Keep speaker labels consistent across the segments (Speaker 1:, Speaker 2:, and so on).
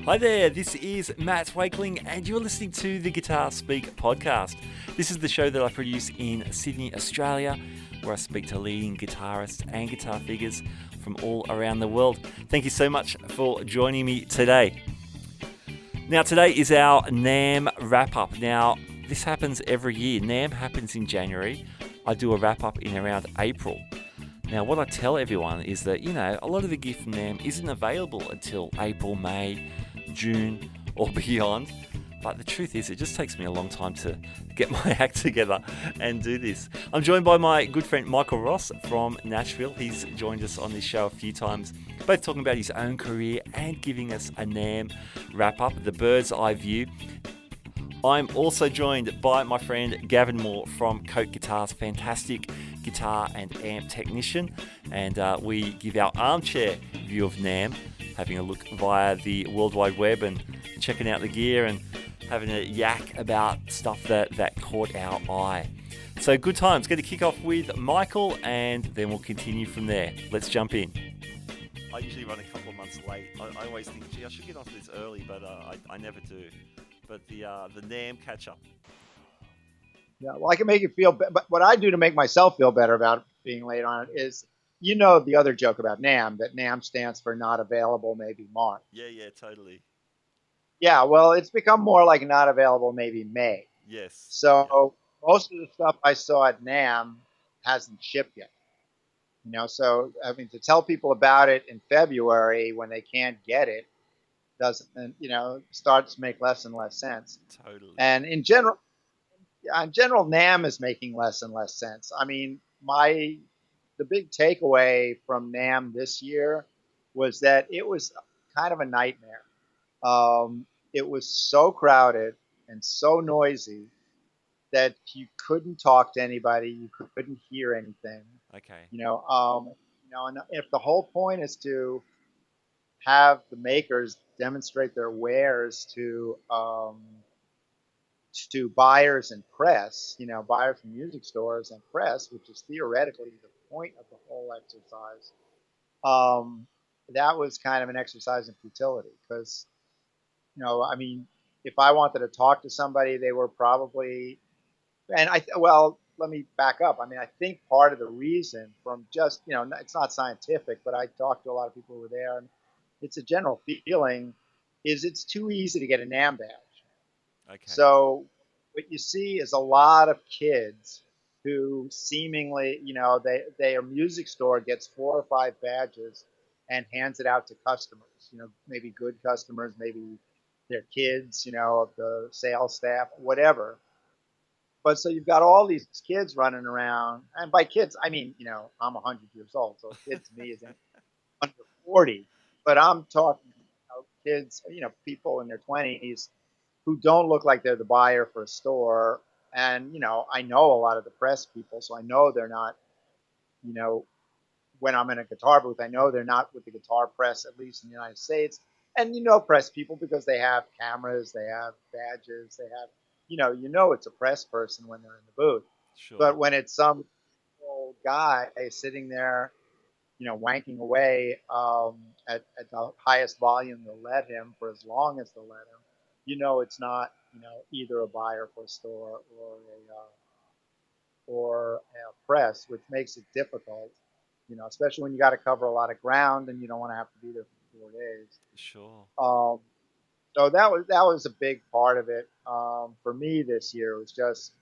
Speaker 1: Hi there, this is Matt Wakeling, and you're listening to the Guitar Speak podcast. This is the show that I produce in Sydney, Australia, where I speak to leading guitarists and guitar figures from all around the world. Thank you so much for joining me today. Now, today is our NAMM wrap-up. Now, this happens every year. NAMM happens in January. I do a wrap-up in around April. Now, what I tell everyone is that, a lot of the gear from NAMM isn't available until April, May, June, or beyond. But the truth is, it just takes me a long time to get my act together and do this. I'm joined by my good friend Michael Ross from Nashville. He's joined us on this show a few times, both talking about his own career and giving us a NAMM wrap-up, the bird's eye view. I'm also joined by my friend Gavin Moar from Cote Guitars, fantastic guitar and amp technician, and we give our armchair view of NAMM, having a look via the World Wide Web and checking out the gear and having a yak about stuff that caught our eye. So good times. Going to kick off with Michael, and then we'll continue from there. Let's jump in. I usually run a couple of months late. I always think, gee, I should get onto this early, but I never do. But the NAMM catch-up.
Speaker 2: Yeah, well, I can make you feel, but what I do to make myself feel better about being late on it is, the other joke about NAMM, that NAMM stands for not available, maybe March.
Speaker 1: Yeah, totally.
Speaker 2: Yeah, well, it's become more like not available, maybe May.
Speaker 1: Yes.
Speaker 2: So most of the stuff I saw at NAMM hasn't shipped yet. So I mean, to tell people about it in February when they can't get it doesn't, starts to make less and less sense.
Speaker 1: Totally.
Speaker 2: And in general, NAMM is making less and less sense. I mean, the big takeaway from NAMM this year was that it was kind of a nightmare. It was so crowded and so noisy that you couldn't talk to anybody, you couldn't hear anything.
Speaker 1: Okay.
Speaker 2: And if the whole point is to have the makers demonstrate their wares to buyers and press, buyers from music stores and press, which is theoretically the point of the whole exercise, that was kind of an exercise in futility because, I mean, if I wanted to talk to somebody, they were probably, let me back up. I mean, I think part of the reason from just, it's not scientific, but I talked to a lot of people who were there, and it's a general feeling, is it's too easy to get a NAMM badge.
Speaker 1: Okay.
Speaker 2: So what you see is a lot of kids who seemingly, their music store gets 4 or 5 badges and hands it out to customers, maybe good customers, maybe their kids, of the sales staff, whatever. But so you've got all these kids running around, and by kids, I mean, I'm 100 years old, so a kid to me is under 40, but I'm talking kids, people in their 20s who don't look like they're the buyer for a store. And, I know a lot of the press people, so I know they're not, when I'm in a guitar booth, I know they're not with the guitar press, at least in the United States. And press people because they have cameras, they have badges, they have, it's a press person when they're in the booth.
Speaker 1: Sure.
Speaker 2: But when it's some old guy sitting there, wanking away at the highest volume they'll let him for as long as they'll let him, it's not, either a buyer for a store or a press, which makes it difficult, especially when you got to cover a lot of ground and you don't want to have to be there for 4 days.
Speaker 1: Sure.
Speaker 2: So that was a big part of it for me this year. It was just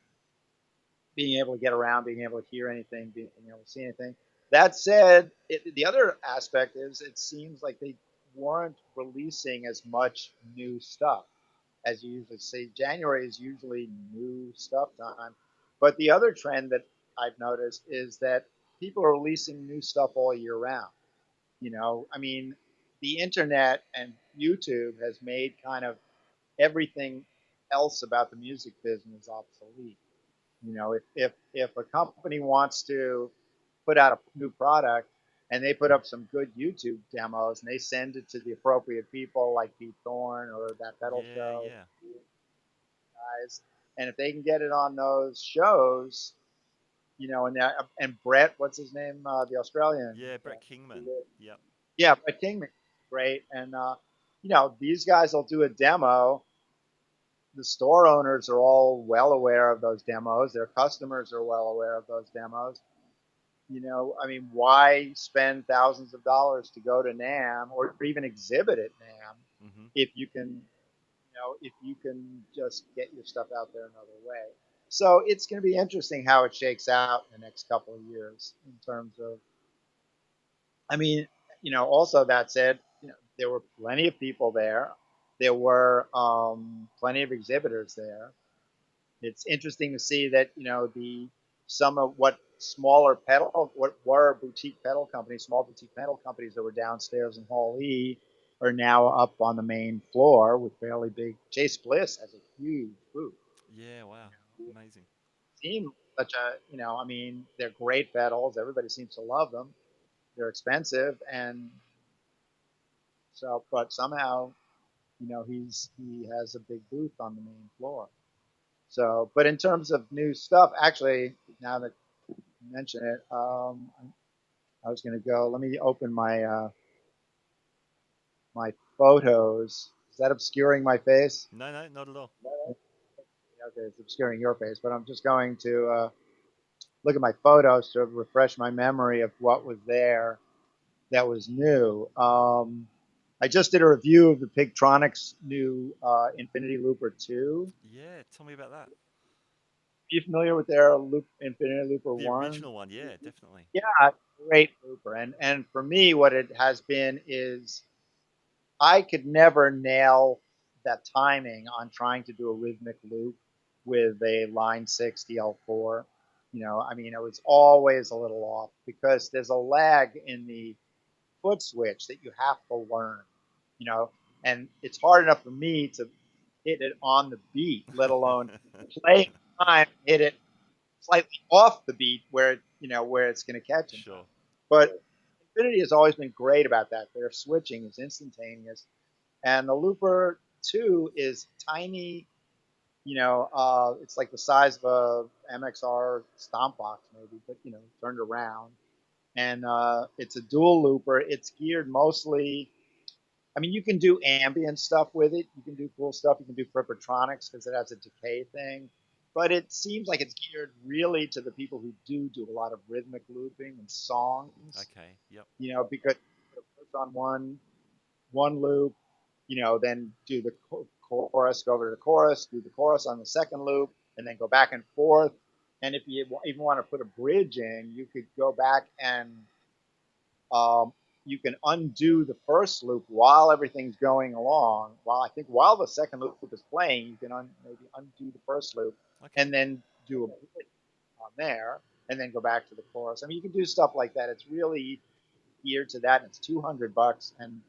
Speaker 2: being able to get around, being able to hear anything, being able to see anything. That said, the other aspect is it seems like they weren't releasing as much new stuff as you usually see. January is usually new stuff time. But the other trend that I've noticed is that people are releasing new stuff all year round. I mean, the internet and YouTube has made kind of everything else about the music business obsolete. If a company wants to put out a new product and they put up some good YouTube demos and they send it to the appropriate people like Pete Thorne or that pedal show guys, and if they can get it on those shows, and Brett, what's his name, the Australian?
Speaker 1: Yeah, Brett Kingman. Yep.
Speaker 2: Yeah, Brett Kingman, great, and these guys will do a demo. The store owners are all well aware of those demos. Their customers are well aware of those demos. I mean, why spend thousands of dollars to go to NAMM or even exhibit at NAMM
Speaker 1: Hmm.
Speaker 2: if you can just get your stuff out there another way? So it's going to be interesting how it shakes out in the next couple of years in terms of. I mean, also that said, there were plenty of people there. There were plenty of exhibitors there. It's interesting to see that the some of what were boutique pedal companies, small boutique pedal companies that were downstairs in Hall E, are now up on the main floor with fairly big. Chase Bliss has a huge booth.
Speaker 1: Yeah, wow. Amazing.
Speaker 2: Seem such a I mean, they're great pedals. Everybody seems to love them. They're expensive, and so but somehow he has a big booth on the main floor. So, but in terms of new stuff, actually, now that you mention it, I was going to go. Let me open my photos. Is that obscuring my face?
Speaker 1: No, no, not at all.
Speaker 2: Okay, it's obscuring your face, but I'm just going to look at my photos to refresh my memory of what was there that was new. I just did a review of the Pigtronics new Infinity Looper 2.
Speaker 1: Yeah, tell me about that.
Speaker 2: Are you familiar with their Infinity Looper
Speaker 1: The
Speaker 2: 1?
Speaker 1: original one, yeah, definitely.
Speaker 2: Yeah, great looper. And for me, what it has been is I could never nail that timing on trying to do a rhythmic loop with a line 6 DL4. I mean, it was always a little off because there's a lag in the foot switch that you have to learn, you know, and it's hard enough for me to hit it on the beat, let alone play time, hit it slightly off the beat where it's going to catch in time.
Speaker 1: Sure.
Speaker 2: But Infinity has always been great about that. Their switching is instantaneous, and the Looper 2 is tiny. It's like the size of a MXR stomp box maybe, but turned around, and it's a dual looper. It's geared mostly. I mean, you can do ambient stuff with it. You can do cool stuff. You can do Preppertronics because it has a decay thing. But it seems like it's geared really to the people who do a lot of rhythmic looping and songs.
Speaker 1: Okay. Yep.
Speaker 2: Because it puts on one loop, then do the chorus, go over to the chorus, do the chorus on the second loop, and then go back and forth. And if you even want to put a bridge in, you could go back and um, you can undo the first loop while everything's going along. While the second loop is playing, you can maybe undo the first loop
Speaker 1: Okay.
Speaker 2: and then do a bridge on there, and then go back to the chorus. I mean, you can do stuff like that. It's really geared to that, and it's $200, and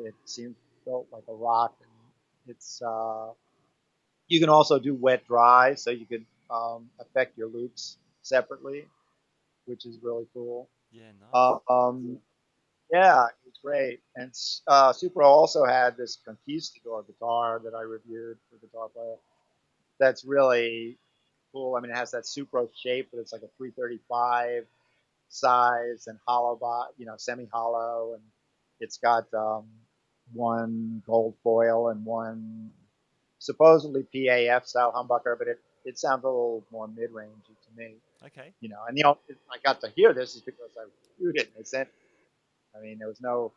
Speaker 2: it seems built like a rock. And it's you can also do wet dry, so you could affect your loops separately, which is really cool.
Speaker 1: Yeah, nice.
Speaker 2: Um, yeah, it was great. And Supro also had this Conquistador guitar that I reviewed for Guitar Player. That's really cool. I mean, it has that Supro shape, but it's like a 335 size and hollow, semi-hollow, and it's got one gold foil and one supposedly PAF style humbucker, but it sounds a little more mid-rangey to me.
Speaker 1: Okay.
Speaker 2: And I got to hear this is because I reviewed it and they sent. I mean, there was no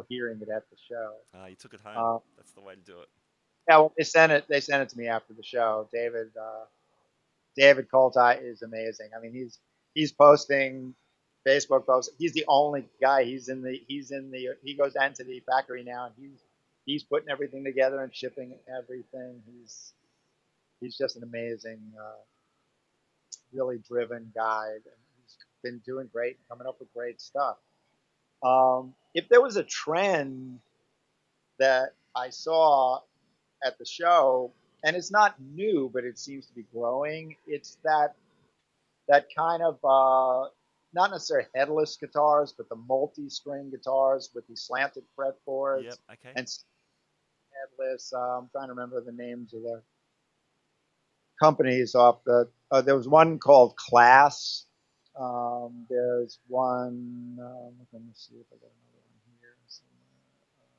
Speaker 2: hearing it at the show.
Speaker 1: You took it home.
Speaker 2: Uh,
Speaker 1: That's the way to do it.
Speaker 2: yeah, well, they sent it. They sent it to me after the show. David Coltai is amazing. I mean, he's posting Facebook posts. He's the only guy. He goes down to the factory now, and he's putting everything together and shipping everything. He's just an amazing, really driven guy, and he's been doing great, coming up with great stuff. If there was a trend that I saw at the show, and it's not new, but it seems to be growing. It's that kind of not necessarily headless guitars, but the multi-string guitars with the slanted
Speaker 1: Yep.
Speaker 2: fretboards
Speaker 1: Okay.
Speaker 2: and headless. I'm trying to remember the names of the companies off the. There was one called Class. There's one. Let me see if I got another one here.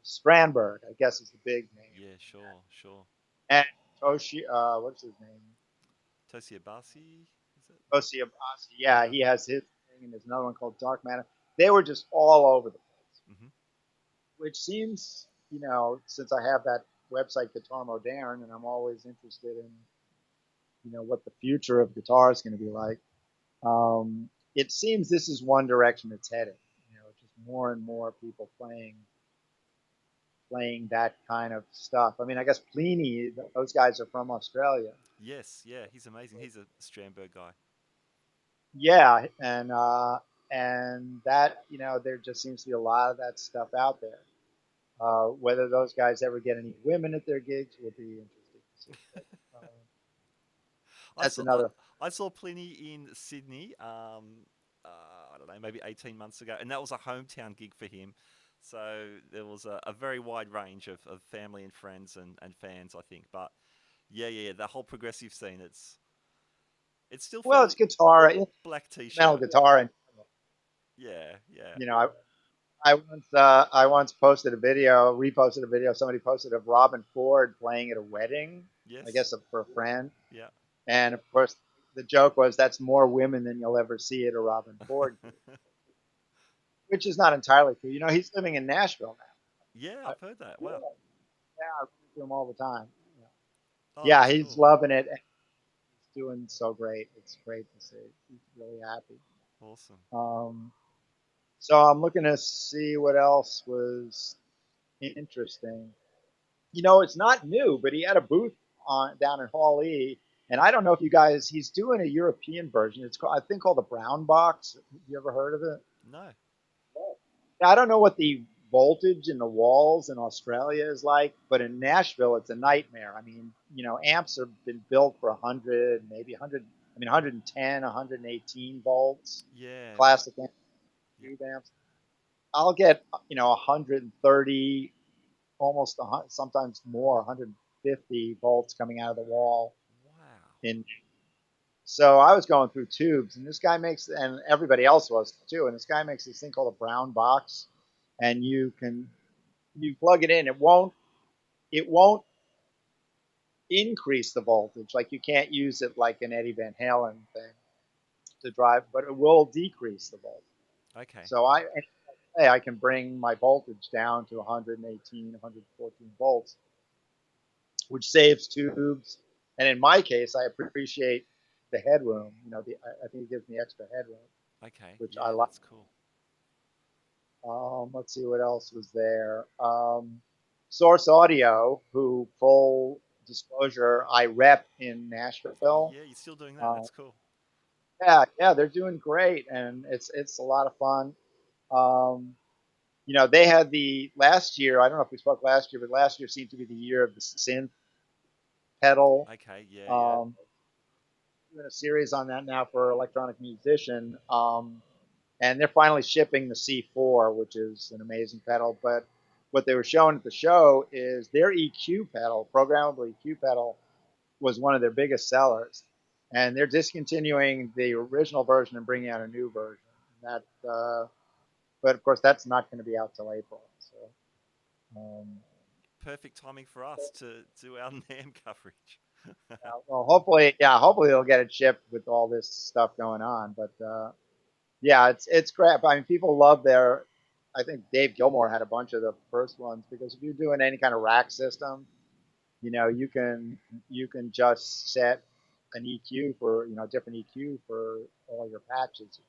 Speaker 2: Strandberg, I guess is the big name
Speaker 1: Yeah,
Speaker 2: in that.
Speaker 1: sure, sure.
Speaker 2: And Toshi, what's his name?
Speaker 1: Tosiabasi, is it?
Speaker 2: Toshi Abasi. Yeah,
Speaker 1: Yeah.
Speaker 2: he has his thing, and there's another one called Dark Matter. They were just all over the place,
Speaker 1: Hmm.
Speaker 2: which seems, since I have that website Guitar Moderne, and I'm always interested in, what the future of guitar is going to be like. It seems this is one direction it's heading. Just more and more people playing that kind of stuff. I mean, I guess Pliny, those guys are from Australia.
Speaker 1: Yes, yeah, he's amazing. He's a Strandberg guy.
Speaker 2: Yeah, and that there just seems to be a lot of that stuff out there. Whether those guys ever get any women at their gigs will be interesting to see. But
Speaker 1: I
Speaker 2: that's
Speaker 1: saw I,
Speaker 2: another.
Speaker 1: I saw Pliny in Sydney. I don't know, maybe 18 months ago, and that was a hometown gig for him. So there was a very wide range of family and friends and fans, I think. But yeah, yeah, the whole progressive scene. It's still
Speaker 2: Well, it's
Speaker 1: fairly
Speaker 2: guitar,
Speaker 1: black
Speaker 2: instrumental
Speaker 1: t-shirt.
Speaker 2: guitar, and
Speaker 1: Yeah, yeah.
Speaker 2: you know, I once posted a video, reposted a video. Somebody posted of Robin Ford playing at a wedding, I
Speaker 1: Yes.
Speaker 2: guess for a friend,
Speaker 1: Yeah.
Speaker 2: and of course the joke was that's more women than you'll ever see at a Robin Ford gig, which is not entirely true. He's living in Nashville
Speaker 1: Yeah,
Speaker 2: now.
Speaker 1: I've heard that. Wow.
Speaker 2: Yeah, I run into him all the time.
Speaker 1: Oh,
Speaker 2: Yeah,
Speaker 1: that's
Speaker 2: he's
Speaker 1: cool.
Speaker 2: loving it. And he's doing so great. It's great to see. He's really happy.
Speaker 1: Awesome.
Speaker 2: Um, so I'm looking to see what else was interesting. It's not new, but he had a booth on down in Hall E, and I don't know if you guys. He's doing a European version. It's called, I think, called the Brown Box. You ever heard of it?
Speaker 1: No.
Speaker 2: I don't know what the voltage in the walls in Australia is like, but in Nashville, it's a nightmare. I mean, amps have been built for 100, maybe 100, I mean, 110, 118 volts,
Speaker 1: Yeah, right.
Speaker 2: classic
Speaker 1: Yeah.
Speaker 2: tube amps. I'll get, 130, almost sometimes more, 150 volts coming out of the wall.
Speaker 1: Wow.
Speaker 2: In So I was going through tubes, and this guy makes, and everybody else was too, and this guy makes this thing called a brown box, and you plug it in, it won't increase the voltage. Like you can't use it like an Eddie Van Halen thing to drive, but it will decrease the voltage.
Speaker 1: Okay.
Speaker 2: So I can bring my voltage down to 118, 114 volts, which saves tubes. And in my case, I appreciate the headroom. I think it gives me extra headroom,
Speaker 1: Okay.
Speaker 2: which I
Speaker 1: Yeah,
Speaker 2: like.
Speaker 1: that's cool.
Speaker 2: Let's see what else was there. Source Audio, who full disclosure, I rep in Nashville.
Speaker 1: Yeah, you're still doing that.
Speaker 2: Uh,
Speaker 1: That's cool.
Speaker 2: yeah, yeah, they're doing great, and it's a lot of fun. Um, they had the last year. I don't know if we spoke last year, but last year seemed to be the year of the synth pedal.
Speaker 1: Okay. Yeah, yeah.
Speaker 2: Um, doing a series on that now for electronic musician. And they're finally shipping the C4, which is an amazing pedal. But what they were showing at the show is their EQ pedal, programmable EQ pedal, was one of their biggest sellers, and they're discontinuing the original version and bringing out a new version. But of course, that's not going to be out till April. So,
Speaker 1: Perfect timing for us to do our NAMM coverage.
Speaker 2: well, hopefully they'll get it shipped with all this stuff going on. But yeah, it's crap. I mean, people love their. I think Dave Gilmore had a bunch of the first ones because if you're doing any kind of rack system, you can just set an EQ for different EQ for all your patches. If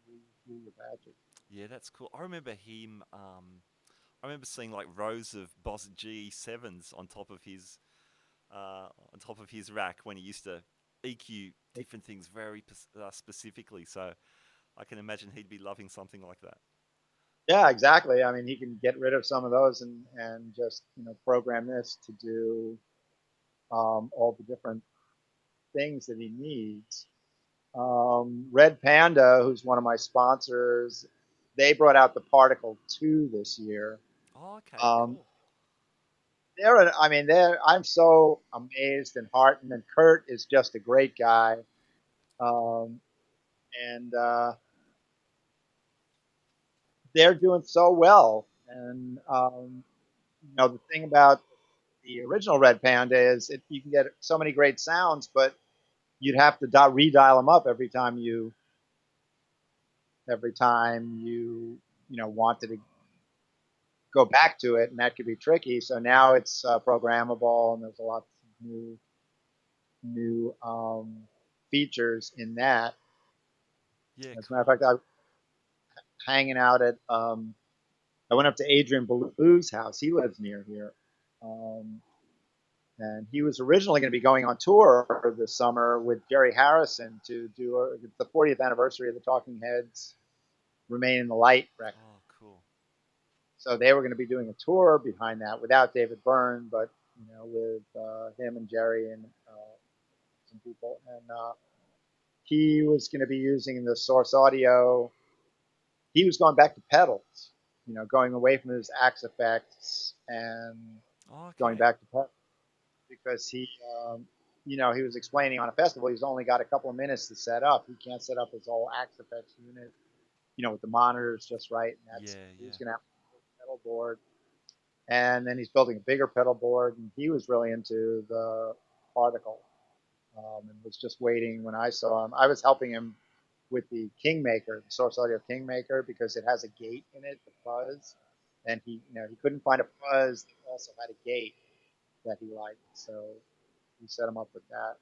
Speaker 2: you can re-EQ your patches.
Speaker 1: Yeah, that's cool. I remember him. I remember seeing like rows of Boss G7s on top of his rack when he used to EQ different things very specifically. So I can imagine he'd be loving something like that.
Speaker 2: Yeah, exactly. I mean, he can get rid of some of those and just program this to do all the different things that he needs. Red Panda, who's one of my sponsors, they brought out the Particle 2 this year.
Speaker 1: Oh, okay,
Speaker 2: Um,
Speaker 1: cool.
Speaker 2: I mean, I'm so amazed and heartened, and Kurt is just a great guy. Um, and they're doing so well. And The thing about the original Red Panda is you can get so many great sounds, but you'd have to redial them up every time you wanted to go back to it, and that could be tricky. So now it's programmable, and there's a lot of new features in that.
Speaker 1: Yeah,
Speaker 2: As a matter of
Speaker 1: cool.
Speaker 2: fact, I was hanging out at I went up to Adrian Blue's house. He lives near here. Um, and he was originally going to be going on tour this summer with Jerry Harrison to do the 40th anniversary of the Talking Heads "Remain in the Light" record.
Speaker 1: Oh, cool.
Speaker 2: So they were going to be doing a tour behind that without David Byrne, but with him and Jerry and some people. And he was going to be using the Source Audio. He was going back to pedals, going away from his Axe effects and
Speaker 1: Oh,
Speaker 2: going
Speaker 1: okay.
Speaker 2: back to pedals because he was explaining on a festival he's only got a couple of minutes to set up. He can't set up his whole Axe effects unit, with the monitors just right. And
Speaker 1: Yeah,
Speaker 2: he
Speaker 1: yeah.
Speaker 2: was going to have a pedal board, and then he's building a bigger pedal board. And he was really into the particle, and was just waiting when I saw him. I was helping him with the Kingmaker, the Source Audio Kingmaker, because it has a gate in it, the fuzz, and he couldn't find a fuzz that also had a gate that he liked, so we set him up with that.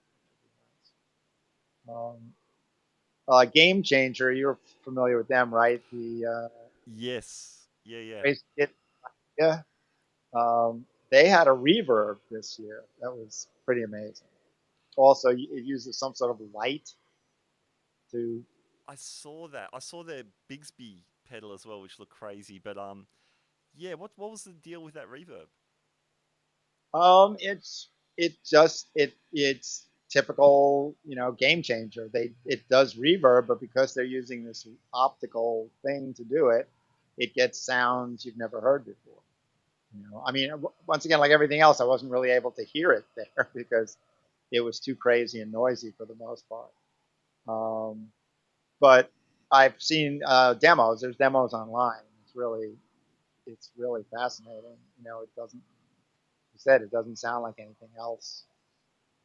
Speaker 2: Game Changer, you're familiar with them, right? The
Speaker 1: Yes. Yeah, yeah.
Speaker 2: Race Kit, yeah. They had a reverb this year that was pretty amazing. Also, it uses some sort of light to.
Speaker 1: I saw that. I saw their Bigsby pedal as well, which looked crazy. But yeah. What was the deal with that reverb?
Speaker 2: It's typical, Game Changer. It does reverb, but because they're using this optical thing to do it, it gets sounds you've never heard before. I mean, once again, like everything else, I wasn't really able to hear it there because it was too crazy and noisy for the most part. Um, but I've seen demos. There's demos online. It's really fascinating. It doesn't. You said it doesn't sound like anything else.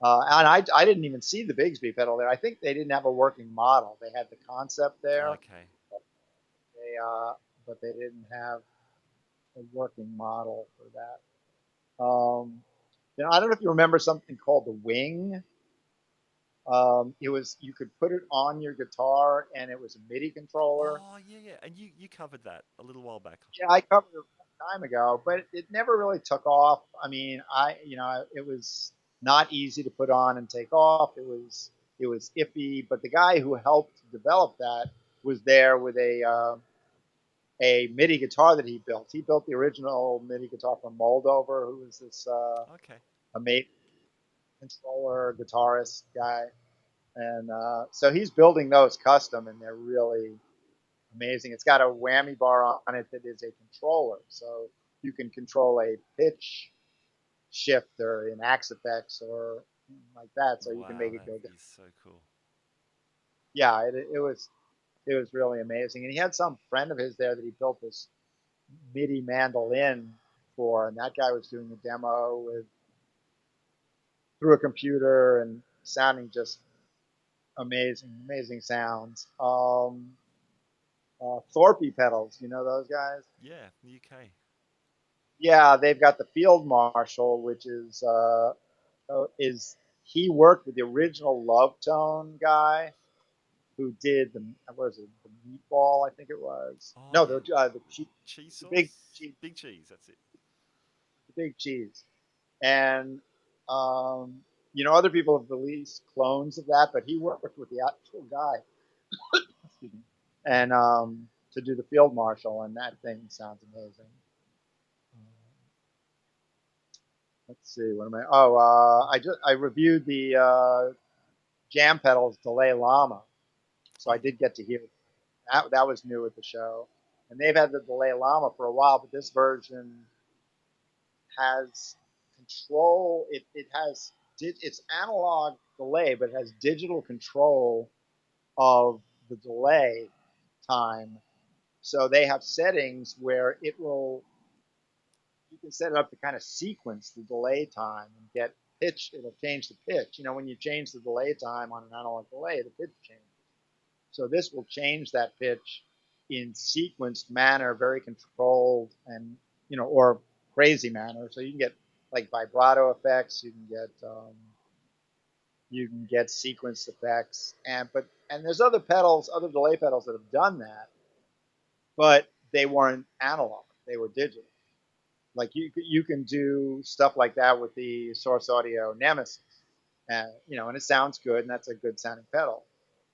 Speaker 2: And I didn't even see the Bigsby pedal there. I think they didn't have a working model. They had the concept there,
Speaker 1: Okay.
Speaker 2: they, but they didn't have a working model for that. I don't know if you remember something called the Wing. It was you could put it on your guitar, and it was a MIDI controller.
Speaker 1: Oh, yeah, yeah. And you covered that a little while back.
Speaker 2: Yeah, I covered it a long time ago, but it never really took off. I mean, it was not easy to put on and take off. It was iffy, but the guy who helped develop that was there with a MIDI guitar that he built. He built the original MIDI guitar from Moldover, who was this
Speaker 1: Okay.
Speaker 2: amazing controller guitarist guy, and so he's building those custom, and they're really amazing. It's got a whammy bar on it that is a controller, so you can control a pitch shifter in Axe Effects or like that, so you can
Speaker 1: Wow,
Speaker 2: make it
Speaker 1: that
Speaker 2: go down.
Speaker 1: is so cool.
Speaker 2: Yeah, it was really amazing. And he had some friend of his there that he built this MIDI mandolin for, and that guy was doing a demo with through a computer and sounding just amazing, amazing sounds. Thorpe pedals, you know those guys?
Speaker 1: Yeah, the UK.
Speaker 2: Yeah, they've got the Field Marshal, which is he worked with the original Love Tone guy who did the what was it, the Meatball, I think it was.
Speaker 1: Oh,
Speaker 2: No,
Speaker 1: yeah.
Speaker 2: the
Speaker 1: Cheese
Speaker 2: the big
Speaker 1: sauce?
Speaker 2: cheese,
Speaker 1: Big cheese, that's it.
Speaker 2: the big cheese, and other people have released clones of that, but he worked with the actual guy, excuse me, and to do the Field Marshal, and that thing sounds amazing. Let's see, what am I? Oh, I reviewed the Jam Pedals Delay Llama, so
Speaker 1: Oh,
Speaker 2: I did get to hear that. That was new at the show, and they've had the Delay Llama for a while, but this version has control. It has it's analog delay, but it has digital control of the delay time. So they have settings where it will you can set it up to kind of sequence the delay time and get pitch. It'll change the pitch. When you change the delay time on an analog delay, the pitch changes. So this will change that pitch in sequenced manner, very controlled and, or crazy manner. So you can get like vibrato effects. You can get sequenced effects, and there's other pedals, other delay pedals that have done that, but they weren't analog; they were digital. Like you can do stuff like that with the Source Audio Nemesis, and it sounds good, and that's a good sounding pedal.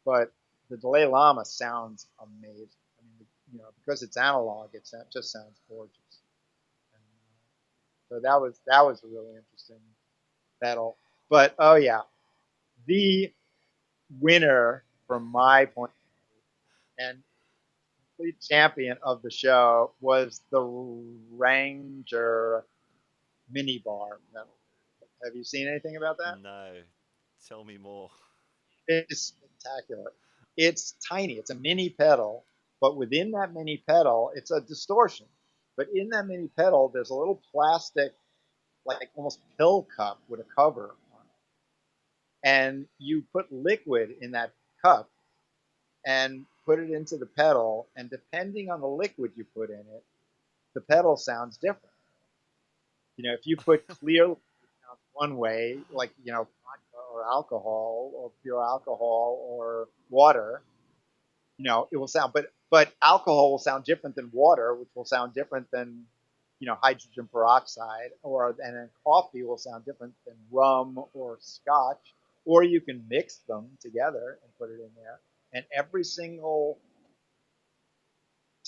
Speaker 2: But the Delay Llama sounds amazing. I mean, because it's analog, just sounds gorgeous. And, so that was a really interesting pedal. But oh yeah, the winner from my point and complete champion of the show was the Ranger minibar pedal. Have you seen anything about that?
Speaker 1: No, tell me more.
Speaker 2: It's spectacular. It's tiny. It's a mini pedal, but within that mini pedal, it's a distortion. But in that mini pedal, there's a little plastic, like almost pill cup with a cover on it. And you put liquid in that cup and put it into the pedal. And depending on the liquid you put in it, the pedal sounds different. If you put clear one way, like vodka or alcohol or pure alcohol or water, it will sound. But alcohol will sound different than water, which will sound different than hydrogen peroxide, and then coffee will sound different than rum or scotch. Or you can mix them together and put it in there, and every single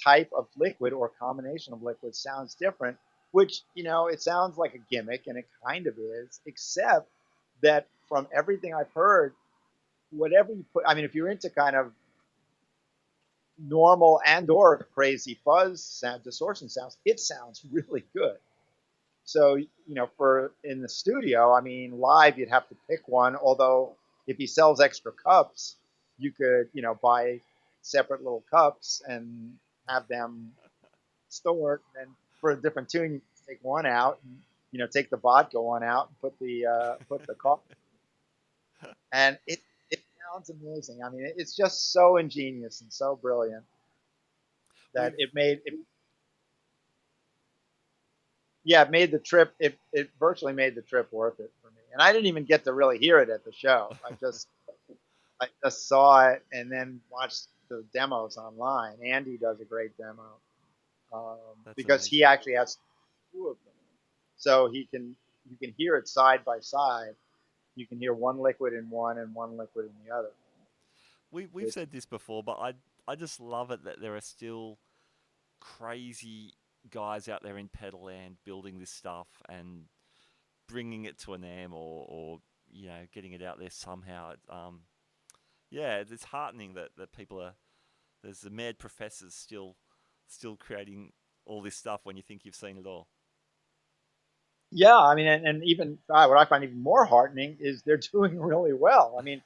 Speaker 2: type of liquid or combination of liquids sounds different, which, it sounds like a gimmick, and it kind of is, except that from everything I've heard, whatever you put, I mean, if you're into kind of normal and or crazy fuzz sound, distortion sounds, it sounds really good. So, for in the studio, I mean, live, you'd have to pick one, although if he sells extra cups, you could, buy separate little cups and have them store, and then for a different tune, you take one out, and take the vodka one out and put the coffee, and it sounds amazing. I mean, it's just so ingenious and so brilliant that
Speaker 1: We've
Speaker 2: it made the trip. It virtually made the trip worth it for me, and I didn't even get to really hear it at the show. I just saw it and then watched the demos online. Andy does a great demo,
Speaker 1: That's
Speaker 2: because he
Speaker 1: amazing.
Speaker 2: actually has two of them. So you can hear it side by side. You can hear one liquid in one and one liquid in the other.
Speaker 1: We've
Speaker 2: It's,
Speaker 1: said this before, but I just love it that there are still crazy guys out there in pedal land building this stuff and bringing it to an NAMM or getting it out there somehow. Yeah, it's heartening that people are there's the mad professors still creating all this stuff when you think you've seen it all.
Speaker 2: yeah, I mean, and even what I find even more heartening is they're doing really well. I mean,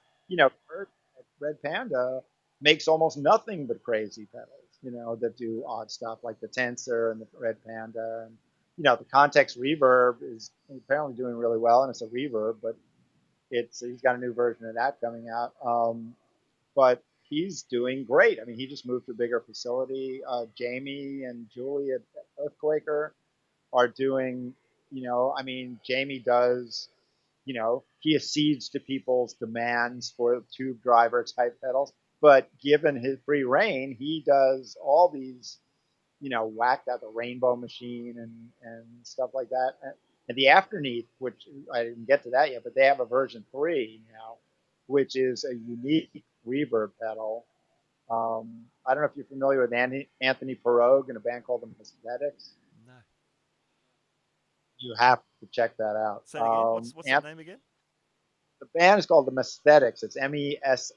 Speaker 2: Kurt at Red Panda makes almost nothing but crazy pedals, that do odd stuff like the Tensor and the Red Panda. And, the Context Reverb is apparently doing really well, and it's a reverb, but he's got a new version of that coming out. But he's doing great. I mean, he just moved to a bigger facility. Jamie and Julie at Earthquaker are doing, I mean, Jamie does, he accedes to people's demands for tube driver type pedals. But given his free reign, he does all these, whacked out the Rainbow Machine and stuff like that. And the Afterneath, which I didn't get to that yet, but they have a version 3 now, which is a unique reverb pedal. I don't know if you're familiar with Anthony Perogue and a band called the Aesthetics.
Speaker 1: No.
Speaker 2: You have to check that out.
Speaker 1: Say it again. What's that name again?
Speaker 2: The band is called the Mesthetics. It's Messthetics.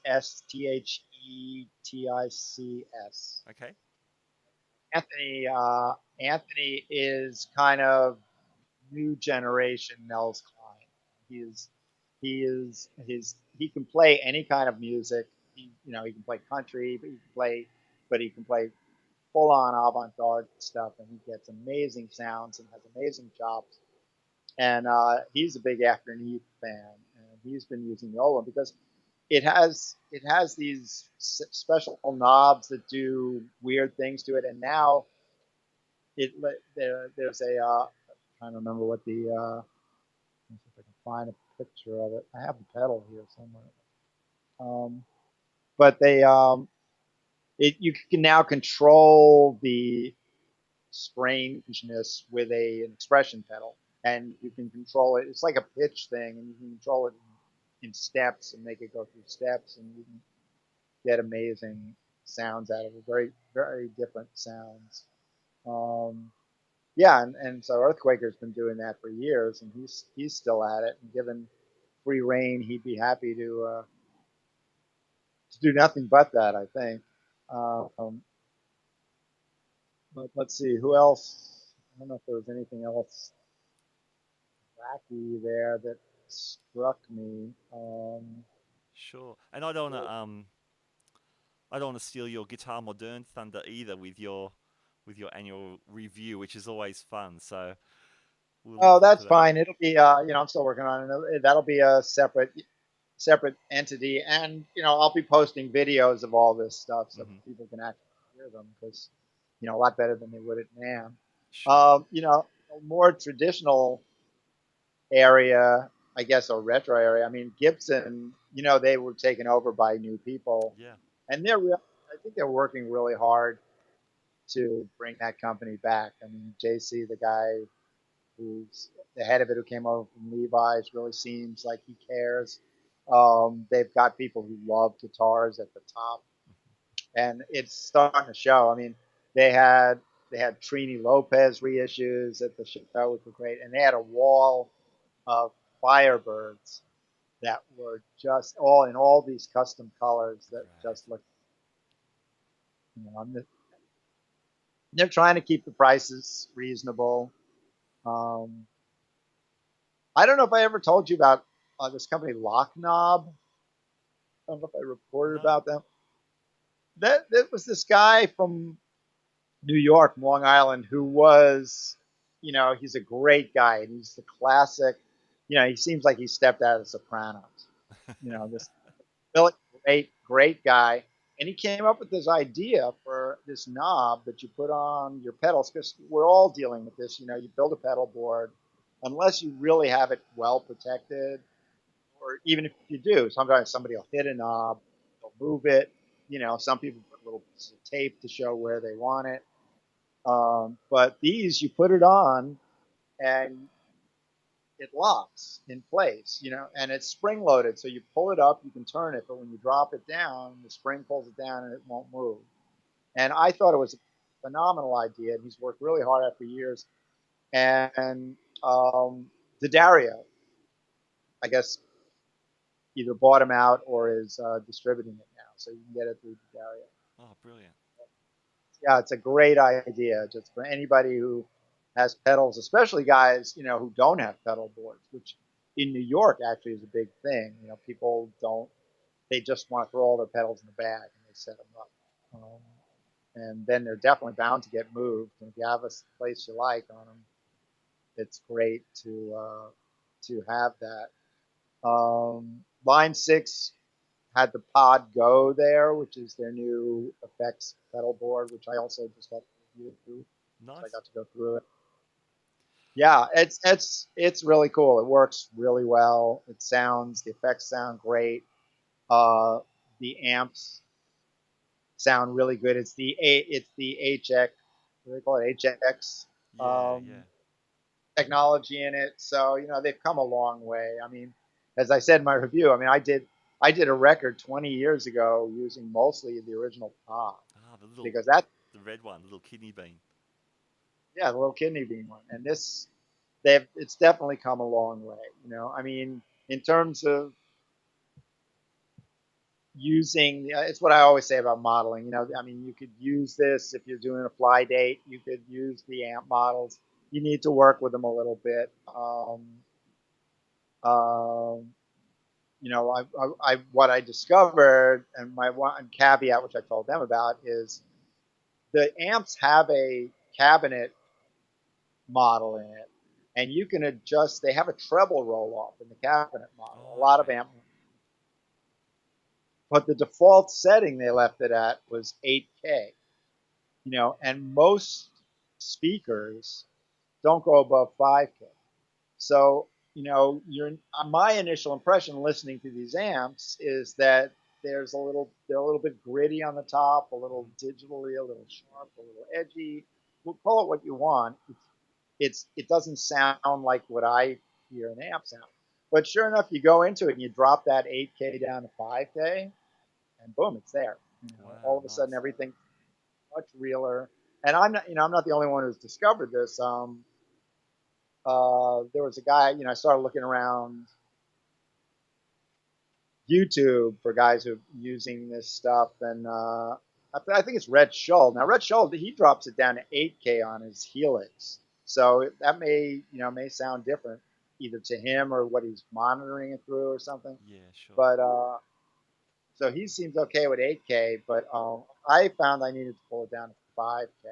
Speaker 1: Okay.
Speaker 2: Anthony is kind of new generation Nels Klein. He can play any kind of music. He can play country, but he can play full on avant-garde stuff, and he gets amazing sounds and has amazing chops. And he's a big Afterneath fan, and he's been using the old one because it has these special knobs that do weird things to it. And now there's a I'm trying to remember what the let's see if I can find a picture of it. I have the pedal here somewhere. But you can now control the strangeness with an expression pedal, and you can control it. It's like a pitch thing, and you can control it in steps and make it go through steps, and you can get amazing sounds out of it. Very, very different sounds. Um, yeah, and so Earthquaker's been doing that for years, and he's still at it. And given free reign, he'd be happy to do nothing but that. I think. Um, but let's see who else. I don't know if there was anything else wacky there that struck me.
Speaker 1: Sure. And I don't want to steal your Guitar Moderne thunder either with your annual review, which is always fun. So we'll look
Speaker 2: Oh,
Speaker 1: forward to
Speaker 2: that's
Speaker 1: that.
Speaker 2: fine. It'll be I'm still working on it. That'll be a separate entity, and I'll be posting videos of all this stuff so
Speaker 1: Hmm.
Speaker 2: people can actually hear them because a lot better than they would at NAMM.
Speaker 1: Sure.
Speaker 2: A more traditional area, I guess, or retro area. I mean, Gibson, they were taken over by new people,
Speaker 1: Yeah.
Speaker 2: and I think they're working really hard to bring that company back. I mean, JC, the guy who's the head of it, who came over from Levi's, really seems like he cares. They've got people who love guitars at the top, and it's starting to show. I mean, they had they had Trini Lopez reissues at the show, which were great, and they had a wall of Firebirds that were just all in all these custom colors that
Speaker 1: Great.
Speaker 2: just look. You know, they're trying to keep the prices reasonable. Um, I don't know if I ever told you about this company Lock Knob. I don't know if I reported
Speaker 1: No.
Speaker 2: about them. That was this guy from New York, Long Island, who was, he's a great guy, and he's the classic. He seems like he stepped out of The Sopranos. This really great guy, and he came up with this idea for this knob that you put on your pedals because we're all dealing with this. You build a pedal board, unless you really have it well protected, or even if you do, sometimes somebody will hit a knob, they'll move it. Some people put little pieces of tape to show where they want it. But these, you put it on and it locks in place, and it's spring loaded. So you pull it up, you can turn it, but when you drop it down, the spring pulls it down and it won't move. And I thought it was a phenomenal idea, and he's worked really hard at it for years. And Dario, I guess, either bought him out or is distributing it now, so you can get it through Dario.
Speaker 1: Oh, brilliant.
Speaker 2: Yeah, it's a great idea just for anybody who has pedals, especially guys, who don't have pedal boards, which in New York actually is a big thing. People don't, they just want to throw all their pedals in the bag and they set them up. And then they're definitely bound to get moved. And if you have a place you like on them, it's great to have that. Line 6 had the Pod Go there, which is their new effects pedal board, which I also just got to review through. So I
Speaker 1: Nice.
Speaker 2: got to go through it. Yeah, it's really cool. It works really well. The effects sound great. Uh, the amps sound really good. It's the HX, what do they call it? HX
Speaker 1: Yeah,
Speaker 2: um,
Speaker 1: yeah.
Speaker 2: technology in it. So they've come a long way. I mean, as I said in my review, I mean I did a record 20 years ago using mostly the original Pod
Speaker 1: Ah,
Speaker 2: because that
Speaker 1: the red one, the little kidney bean.
Speaker 2: yeah, the little kidney bean one, and it's definitely come a long way. I mean, in terms of using, it's what I always say about modeling. I mean, you could use this if you're doing a fly date. You could use the amp models. You need to work with them a little bit. Um, what I discovered, and my one caveat, which I told them about, is the amps have a cabinet model in it, and you can adjust. They have a treble roll off in the cabinet model. A
Speaker 1: Oh,
Speaker 2: lot of
Speaker 1: okay.
Speaker 2: amp, but the default setting they left it at was 8K. And most speakers don't go above 5K. So, my initial impression listening to these amps is that they're a little bit gritty on the top, a little
Speaker 1: Mm-hmm.
Speaker 2: digitally, a little sharp, a little edgy. We'll call it what you want. It doesn't sound like what I hear an amp sound. But sure enough, you go into it and you drop that 8K down to 5K, and boom, it's there. All
Speaker 1: Wow,
Speaker 2: of a sudden,
Speaker 1: nice.
Speaker 2: everything much realer. And I'm not the only one who's discovered this. There was a guy, I started looking around YouTube for guys who are using this stuff, and I think it's Red Shull. Now, Red Shull, he drops it down to 8K on his Helix, so that may sound different either to him or what he's monitoring it through or something.
Speaker 1: Yeah, sure.
Speaker 2: But so he seems okay with 8K, but I found I needed to pull it down to 5K.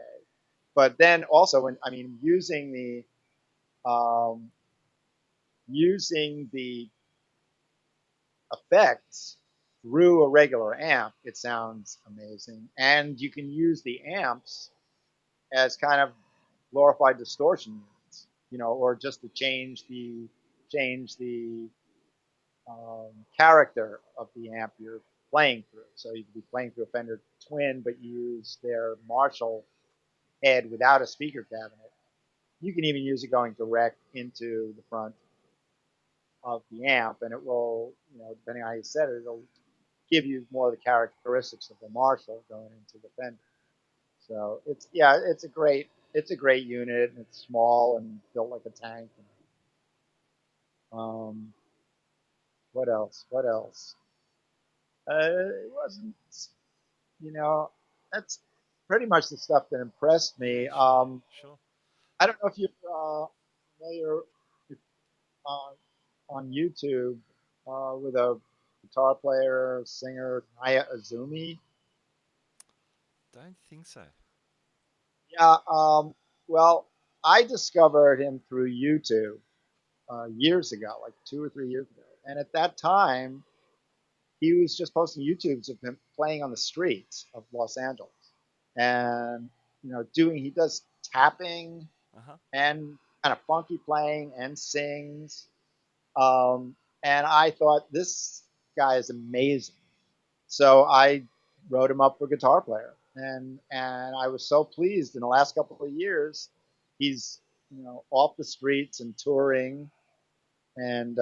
Speaker 2: But then also, when um, using the effects through a regular amp, it sounds amazing. And you can use the amps as kind of glorified distortion units, or just to change the character of the amp you're playing through. So you could be playing through a Fender Twin, but use their Marshall head without a speaker cabinet. You can even use it going direct into the front of the amp, and it will, depending on how you set it, it'll give you more of the characteristics of the Marshall going into the Fender. So it's a great unit, and it's small and built like a tank. Um, what else? What else? It wasn't, you know, that's pretty much the stuff that impressed
Speaker 1: Yeah,
Speaker 2: me.
Speaker 1: sure, sure.
Speaker 2: I don't know if you're familiar with, on YouTube with a guitar player, singer, Naya Azumi.
Speaker 1: Don't think so.
Speaker 2: Yeah. Well, I discovered him through YouTube years ago, like 2 or 3 years ago. And at that time, he was just posting YouTubes of him playing on the streets of Los Angeles, and he does tapping
Speaker 1: Uh huh.
Speaker 2: and kind of funky playing and sings. Um, and I thought this guy is amazing. So I wrote him up for guitar player, and I was so pleased. In the last couple of years, he's off the streets and touring, and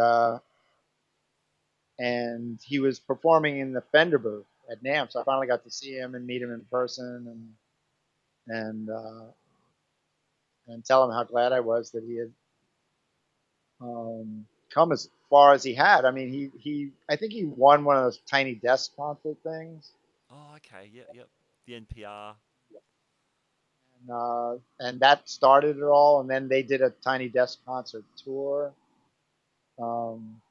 Speaker 2: he was performing in the Fender booth at NAMM. So I finally got to see him and meet him in person, and tell him how glad I was that he had come as far as he had. I mean, he I think he won one of those tiny desk concert things,
Speaker 1: Oh, okay. Yep, yep. The NPR.
Speaker 2: and that started it all. And then they did a tiny desk concert tour. Um,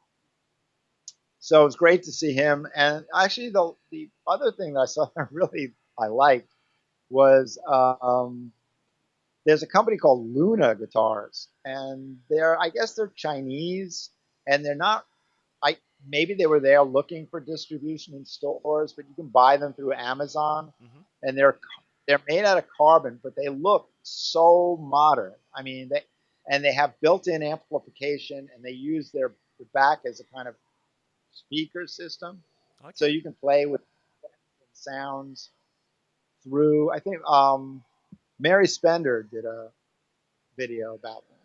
Speaker 2: so it was great to see him. And actually, the other thing that I saw that I liked was there's a company called Luna Guitars, and I guess they're Chinese, and they're not. I Maybe they were there looking for distribution in stores, but you can buy them through Amazon,
Speaker 1: Mm-hmm.
Speaker 2: and they're made out of carbon, but they look so modern. I mean, they have built-in amplification, and they use their back as a kind of speaker system, so
Speaker 1: Okay.
Speaker 2: you can play with sounds through. I think Mary Spender did a video about them.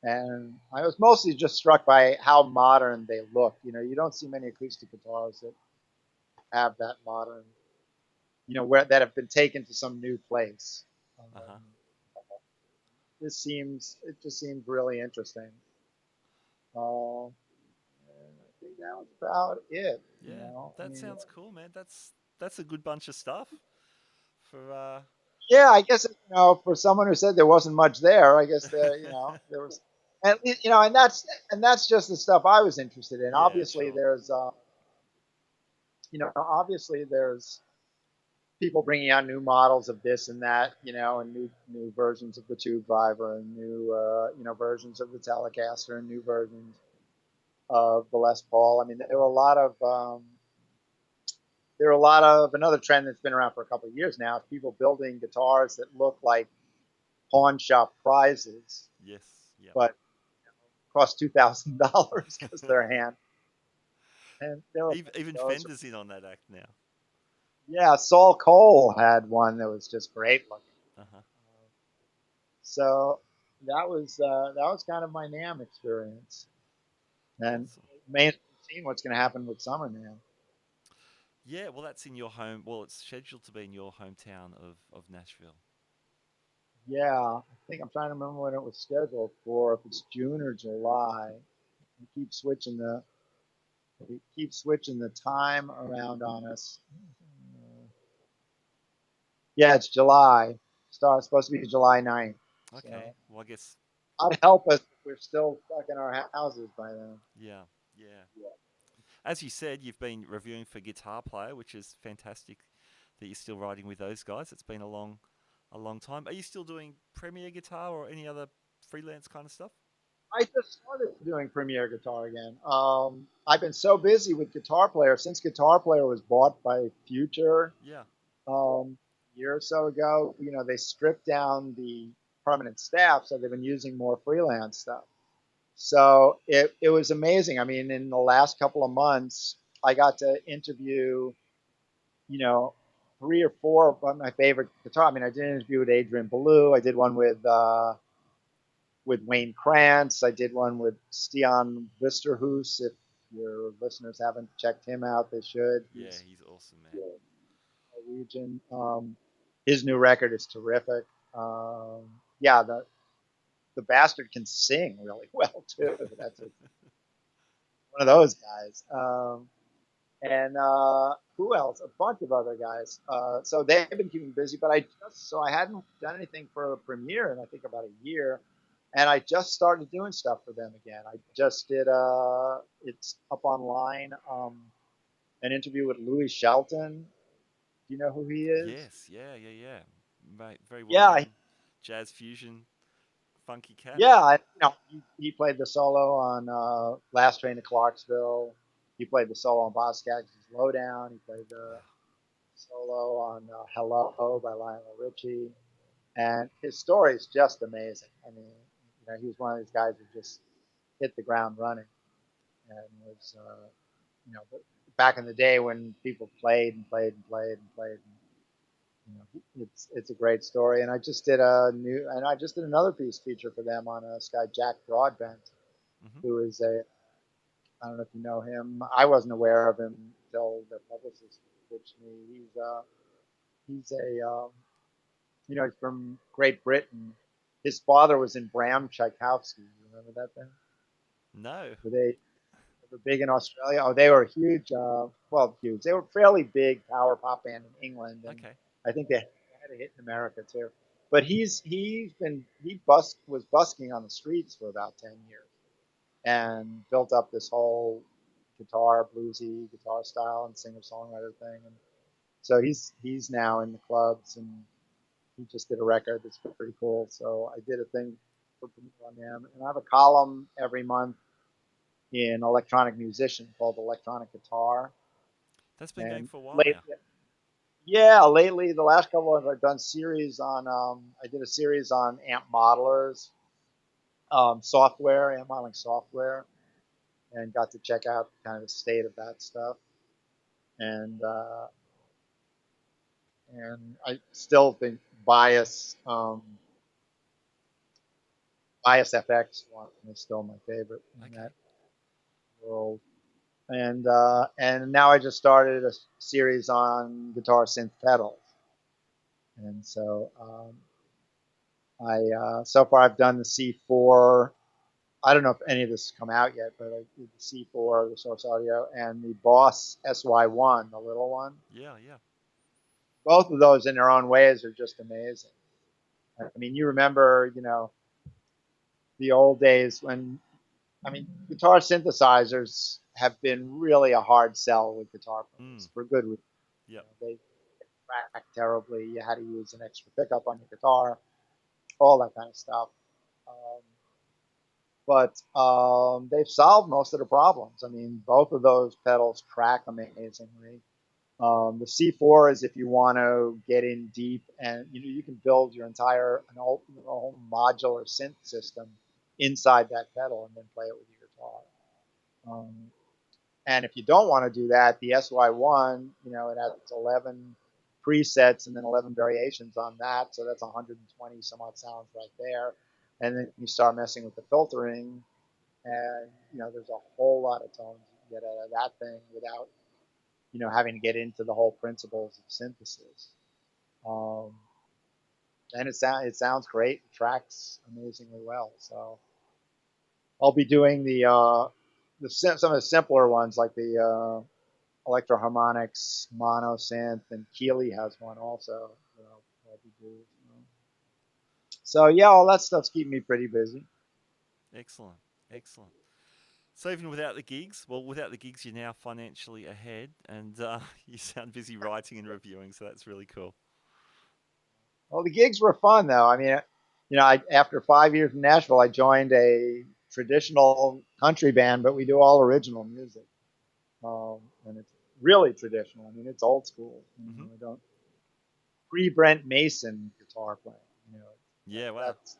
Speaker 2: And I was mostly just struck by how modern they look. You don't see many acoustic guitars that have that modern, where that have been taken to some new place.
Speaker 1: Uh huh.
Speaker 2: It just seems really interesting. And I think that was about it.
Speaker 1: Yeah,
Speaker 2: I
Speaker 1: that
Speaker 2: mean,
Speaker 1: sounds cool, man. That's a good bunch of stuff for.
Speaker 2: yeah, I guess for someone who said there wasn't much there, I guess there was, and that's just the stuff I was interested in.
Speaker 1: Yeah, sure.
Speaker 2: Obviously, there's people bringing out new models of this and that, and new versions of the tube driver and new versions of the Telecaster and new versions of the Les Paul. I mean, there are a lot of another trend that's been around for a couple of years now is people building guitars that look like pawn shop prizes,
Speaker 1: Yes. Yep.
Speaker 2: but cost $2,000 because they're hand. And there were
Speaker 1: Even
Speaker 2: those.
Speaker 1: Fender's in on that act now.
Speaker 2: Yeah, Saul Cole had one that was just great looking.
Speaker 1: Uh-huh.
Speaker 2: So that was kind of my NAMM experience, and
Speaker 1: Awesome.
Speaker 2: mainly seeing what's going to happen with Summer NAMM.
Speaker 1: Yeah, well, that's in your home. Well, it's scheduled to be in your hometown of Nashville.
Speaker 2: Yeah, I think I'm trying to remember when it was scheduled for. If it's June or July, we keep switching the time around on us. Yeah, it's July. It's supposed to be July 9th.
Speaker 1: Okay.
Speaker 2: So
Speaker 1: Well, I guess.
Speaker 2: I'd help us if we're still stuck in our houses by then.
Speaker 1: Yeah. Yeah. As you said, you've been reviewing for Guitar Player, which is fantastic that you're still writing with those guys. It's been a long time. Are you still doing Premier Guitar or any other freelance kind of stuff?
Speaker 2: I just started doing Premier Guitar again. I've been so busy with Guitar Player since Guitar Player was bought by Future
Speaker 1: Yeah.
Speaker 2: a year or so ago. They stripped down the permanent staff, so they've been using more freelance stuff. So it was amazing. I mean, in the last couple of months, I got to interview, you know, three or four of my favorite guitar. I mean, I did an interview with Adrian Belew. I did one with Wayne Krantz. I did one with Stian Wisterhuis. If your listeners haven't checked him out, they should.
Speaker 1: Yeah,
Speaker 2: He's
Speaker 1: he's awesome, man.
Speaker 2: Norwegian. His new record is terrific. Yeah, the bastard can sing really well too. That's one of those guys. And who else? A bunch of other guys. So they've been keeping busy, but I hadn't done anything for a premiere in I think about a year, and I just started doing stuff for them again. I just did it's up online, an interview with Louis Shelton. Do you know who he is?
Speaker 1: Yes, yeah, yeah, yeah. Mate, very well
Speaker 2: Yeah,
Speaker 1: known jazz fusion funky cat.
Speaker 2: yeah. He played the solo on Last Train to Clarksville. He played the solo on Boz Scaggs' Lowdown. He played the
Speaker 1: Wow.
Speaker 2: solo on Hello by Lionel Richie. And his story is just amazing. I mean, he was one of these guys who just hit the ground running and was, back in the day when people played and played and played and played. It's a great story. And I just did another piece feature for them on this guy Jack Broadbent,
Speaker 1: Hmm.
Speaker 2: who is I don't know if you know him. I wasn't aware of him until the publicist pitched me. He's from Great Britain. His father was in Bram Tchaikovsky. You remember that thing?
Speaker 1: No.
Speaker 2: Were big in Australia. Oh, they were huge. Well, huge. They were fairly big power pop band in England, and
Speaker 1: Okay.
Speaker 2: I think they had a hit in America too. But he was busking on the streets for about 10 years and built up this whole bluesy guitar style and singer songwriter thing. And so he's now in the clubs, and he just did a record that's pretty cool. So I did a thing for on him, and I have a column every month in Electronic Musician called Electronic Guitar.
Speaker 1: That's been going
Speaker 2: And
Speaker 1: for a while
Speaker 2: lately,
Speaker 1: now.
Speaker 2: yeah, lately the last couple of I've done series on. I did a series on amp modelers, software, amp modeling software, and got to check out kind of the state of that stuff. And and I still think Bias Bias FX one is still my favorite in that
Speaker 1: Okay.
Speaker 2: world. And now I just started a series on guitar synth pedals, and so far I've done the C4. I don't know if any of this has come out yet, but I did the C4, the Source Audio, and the Boss SY1, the little one.
Speaker 1: Yeah, yeah.
Speaker 2: Both of those, in their own ways, are just amazing. I mean, you remember, the old days when, I mean, guitar synthesizers have been really a hard sell with guitar
Speaker 1: Mm.
Speaker 2: players for good reason.
Speaker 1: Yep.
Speaker 2: They track terribly. You had to use an extra pickup on your guitar, all that kind of stuff. Um, but they've solved most of the problems. I mean, both of those pedals track amazingly. The C4 is if you want to get in deep, and you can build your entire an whole modular synth system inside that pedal and then play it with your guitar. And if you don't want to do that, the SY1, it has 11 presets and then 11 variations on that, so that's 120 some odd sounds right there. And then you start messing with the filtering, and there's a whole lot of tones you can get out of that thing without having to get into the whole principles of synthesis. And it sounds great. It tracks amazingly well. So I'll be doing some of the simpler ones like the Electro Harmonix mono synth, and Keeley has one also. I'll be doing. So yeah, all that stuff's keeping me pretty busy.
Speaker 1: Excellent. So even without the gigs, you're now financially ahead, and you sound busy writing and reviewing, so that's really cool.
Speaker 2: Well, the gigs were fun, though. I mean, after 5 years in Nashville, I joined a traditional country band, but we do all original music, and it's really traditional. I mean, it's old school.
Speaker 1: Mm-hmm.
Speaker 2: I don't pre-Brent Mason guitar playing.
Speaker 1: Yeah, wow.
Speaker 2: That's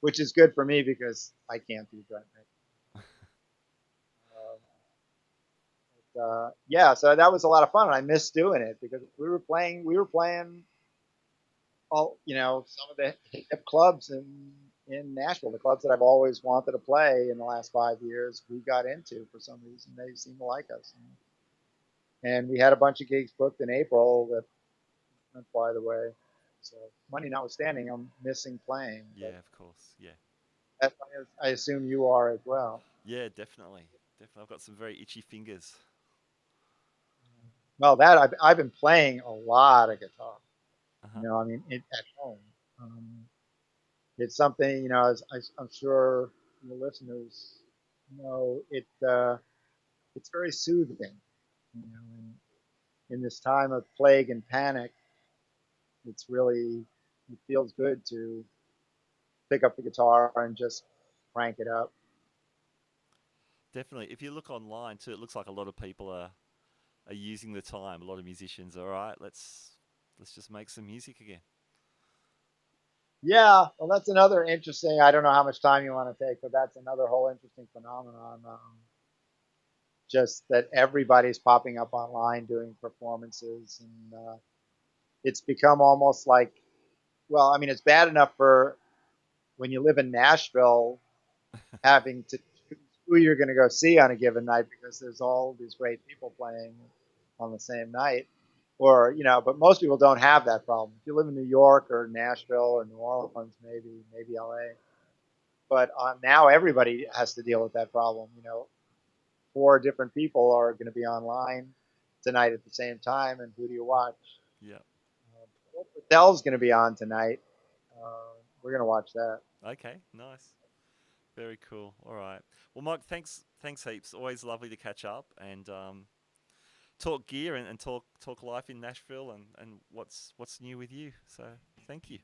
Speaker 2: which is good for me because I can't do Brent Mason. Yeah, so that was a lot of fun, and I missed doing it because we were playing all some of the hip clubs in Nashville, the clubs that I've always wanted to play in the last 5 years. We got into for some reason. They seem to like us, and we had a bunch of gigs booked in April that went by the way. So money notwithstanding, I'm missing playing.
Speaker 1: Yeah, of course. Yeah.
Speaker 2: I assume you are as well.
Speaker 1: Yeah, definitely. I've got some very itchy fingers.
Speaker 2: Well, I've been playing a lot of guitar.
Speaker 1: Uh-huh.
Speaker 2: I mean, at home. It's something, as I'm sure the listeners know, it's very soothing. In this time of plague and panic, it feels good to pick up the guitar and just crank it up.
Speaker 1: Definitely. If you look online too, it looks like a lot of people are using the time. A lot of musicians. All right, let's just make some music again.
Speaker 2: Yeah, well, that's another interesting. I don't know how much time you want to take, but that's another whole interesting phenomenon. Just that everybody's popping up online doing performances, and it's become almost like, well, I mean, it's bad enough for when you live in Nashville, having to choose who you're going to go see on a given night because there's all these great people playing on the same night. Or, but most people don't have that problem. If you live in New York or Nashville or New Orleans, maybe LA. But now everybody has to deal with that problem. 4 different people are going to be online tonight at the same time, and who do you watch?
Speaker 1: Yeah.
Speaker 2: Adele's going to be on tonight. We're going to watch that.
Speaker 1: Okay, nice. Very cool. All right. Well, Mike, thanks heaps. Always lovely to catch up and talk gear and talk life in Nashville and what's new with you. So thank you.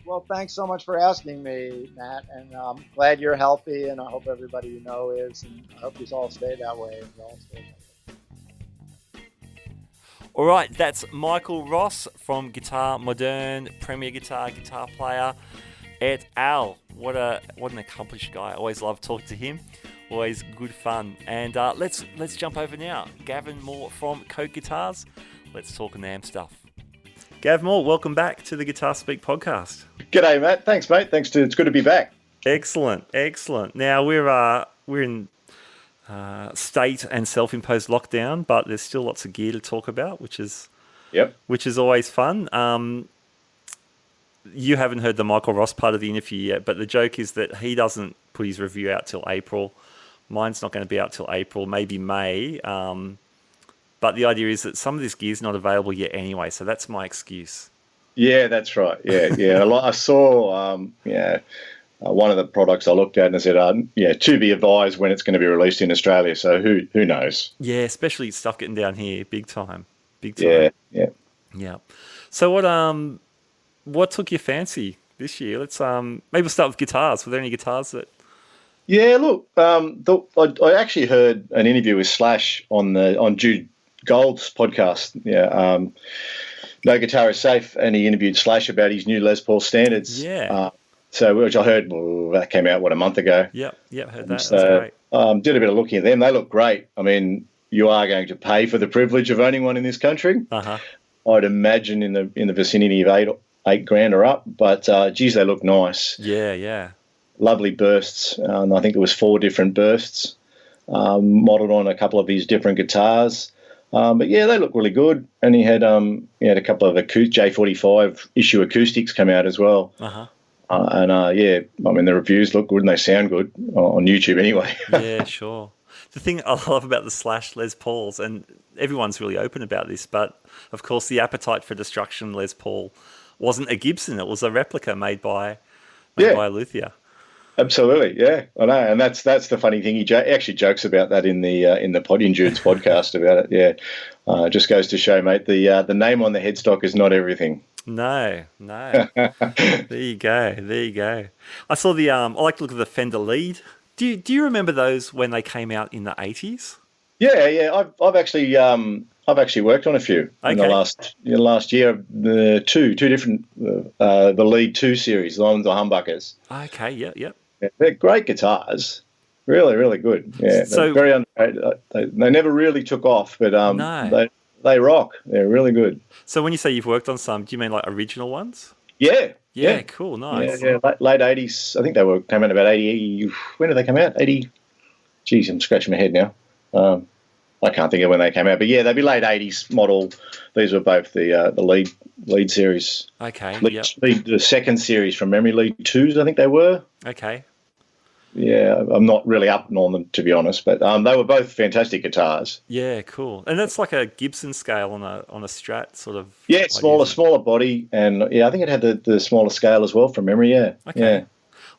Speaker 2: Well, thanks so much for asking me, Matt, and I'm glad you're healthy, and I hope everybody you know is, and I hope you all stay that way.
Speaker 1: All right, that's Michael Ross from Guitar Moderne, Premier Guitar player et al. What an accomplished guy. I always love talking to him. Always good fun. And let's jump over now. Gavin Moar from Cote Guitars. Let's talk NAMM stuff. Gav Moar, welcome back to the Guitar Speak podcast.
Speaker 3: G'day, Matt. Thanks, mate. It's good to be back.
Speaker 1: Excellent. Now we're in state and self-imposed lockdown, but there's still lots of gear to talk about, which is always fun. You haven't heard the Michael Ross part of the interview yet, but the joke is that he doesn't put his review out till April. Mine's not going to be out till April, maybe May. But the idea is that some of this gear's not available yet anyway, so that's my excuse.
Speaker 3: Yeah, that's right. Yeah. I saw, one of the products I looked at and I said, to be advised when it's going to be released in Australia. So who knows?
Speaker 1: Yeah, especially stuff getting down here, big time.
Speaker 3: Yeah.
Speaker 1: Yeah. So what took your fancy this year? Let's maybe we'll start with guitars. Were there any guitars that?
Speaker 3: Yeah, look, I actually heard an interview with Slash on Jude Gold's podcast. Yeah, No Guitar is Safe, and he interviewed Slash about his new Les Paul standards.
Speaker 1: Yeah.
Speaker 3: So which I heard, well, that came out a month ago.
Speaker 1: Yep. Heard
Speaker 3: And
Speaker 1: that.
Speaker 3: so,
Speaker 1: That's great.
Speaker 3: did a bit of looking at them. They look great. I mean, you are going to pay for the privilege of owning one in this country.
Speaker 1: Uh-huh.
Speaker 3: I'd imagine in the vicinity of eight grand or up. But geez, they look nice.
Speaker 1: Yeah.
Speaker 3: Lovely bursts. I think there was 4 different bursts modelled on a couple of his different guitars. But yeah, they look really good. And he had a couple of J45 issue acoustics come out as well.
Speaker 1: Uh-huh.
Speaker 3: Yeah, I mean, the reviews look good and they sound good on YouTube anyway.
Speaker 1: Yeah, sure. The thing I love about the Slash Les Pauls, and everyone's really open about this, but of course the Appetite for Destruction Les Paul wasn't a Gibson; it was a replica made by a luthier.
Speaker 3: Absolutely, yeah, I know, and that's the funny thing. He actually jokes about that in the Jude's podcast about it. Yeah, just goes to show, mate, the name on the headstock is not everything.
Speaker 1: No. There you go. I saw I like to look at the Fender lead. Do you remember those when they came out in the 80s?
Speaker 3: Yeah. I've actually worked on a few in the last year. The two different the lead 2 series, the ones, the humbuckers.
Speaker 1: Okay. Yep.
Speaker 3: Yeah, they're great guitars. Really, really good. Yeah,
Speaker 1: So
Speaker 3: very underrated. They never really took off, but
Speaker 1: no.
Speaker 3: they rock. They're really good.
Speaker 1: So when you say you've worked on some, do you mean like original ones?
Speaker 3: Yeah.
Speaker 1: Cool, nice.
Speaker 3: Yeah. Late 80s. I think they came out about 80. When did they come out? 80. Geez, I'm scratching my head now. I can't think of when they came out, but yeah, they'd be late 80s model. These were both the lead series.
Speaker 1: Okay.
Speaker 3: The second series from memory, lead 2s, I think they were.
Speaker 1: Okay.
Speaker 3: Yeah, I'm not really up on them, to be honest, but they were both fantastic guitars.
Speaker 1: Yeah, cool. And that's like a Gibson scale on a Strat sort of.
Speaker 3: Yeah, smaller body, and yeah, I think it had the smaller scale as well from memory. Yeah.
Speaker 1: Okay.
Speaker 3: Yeah.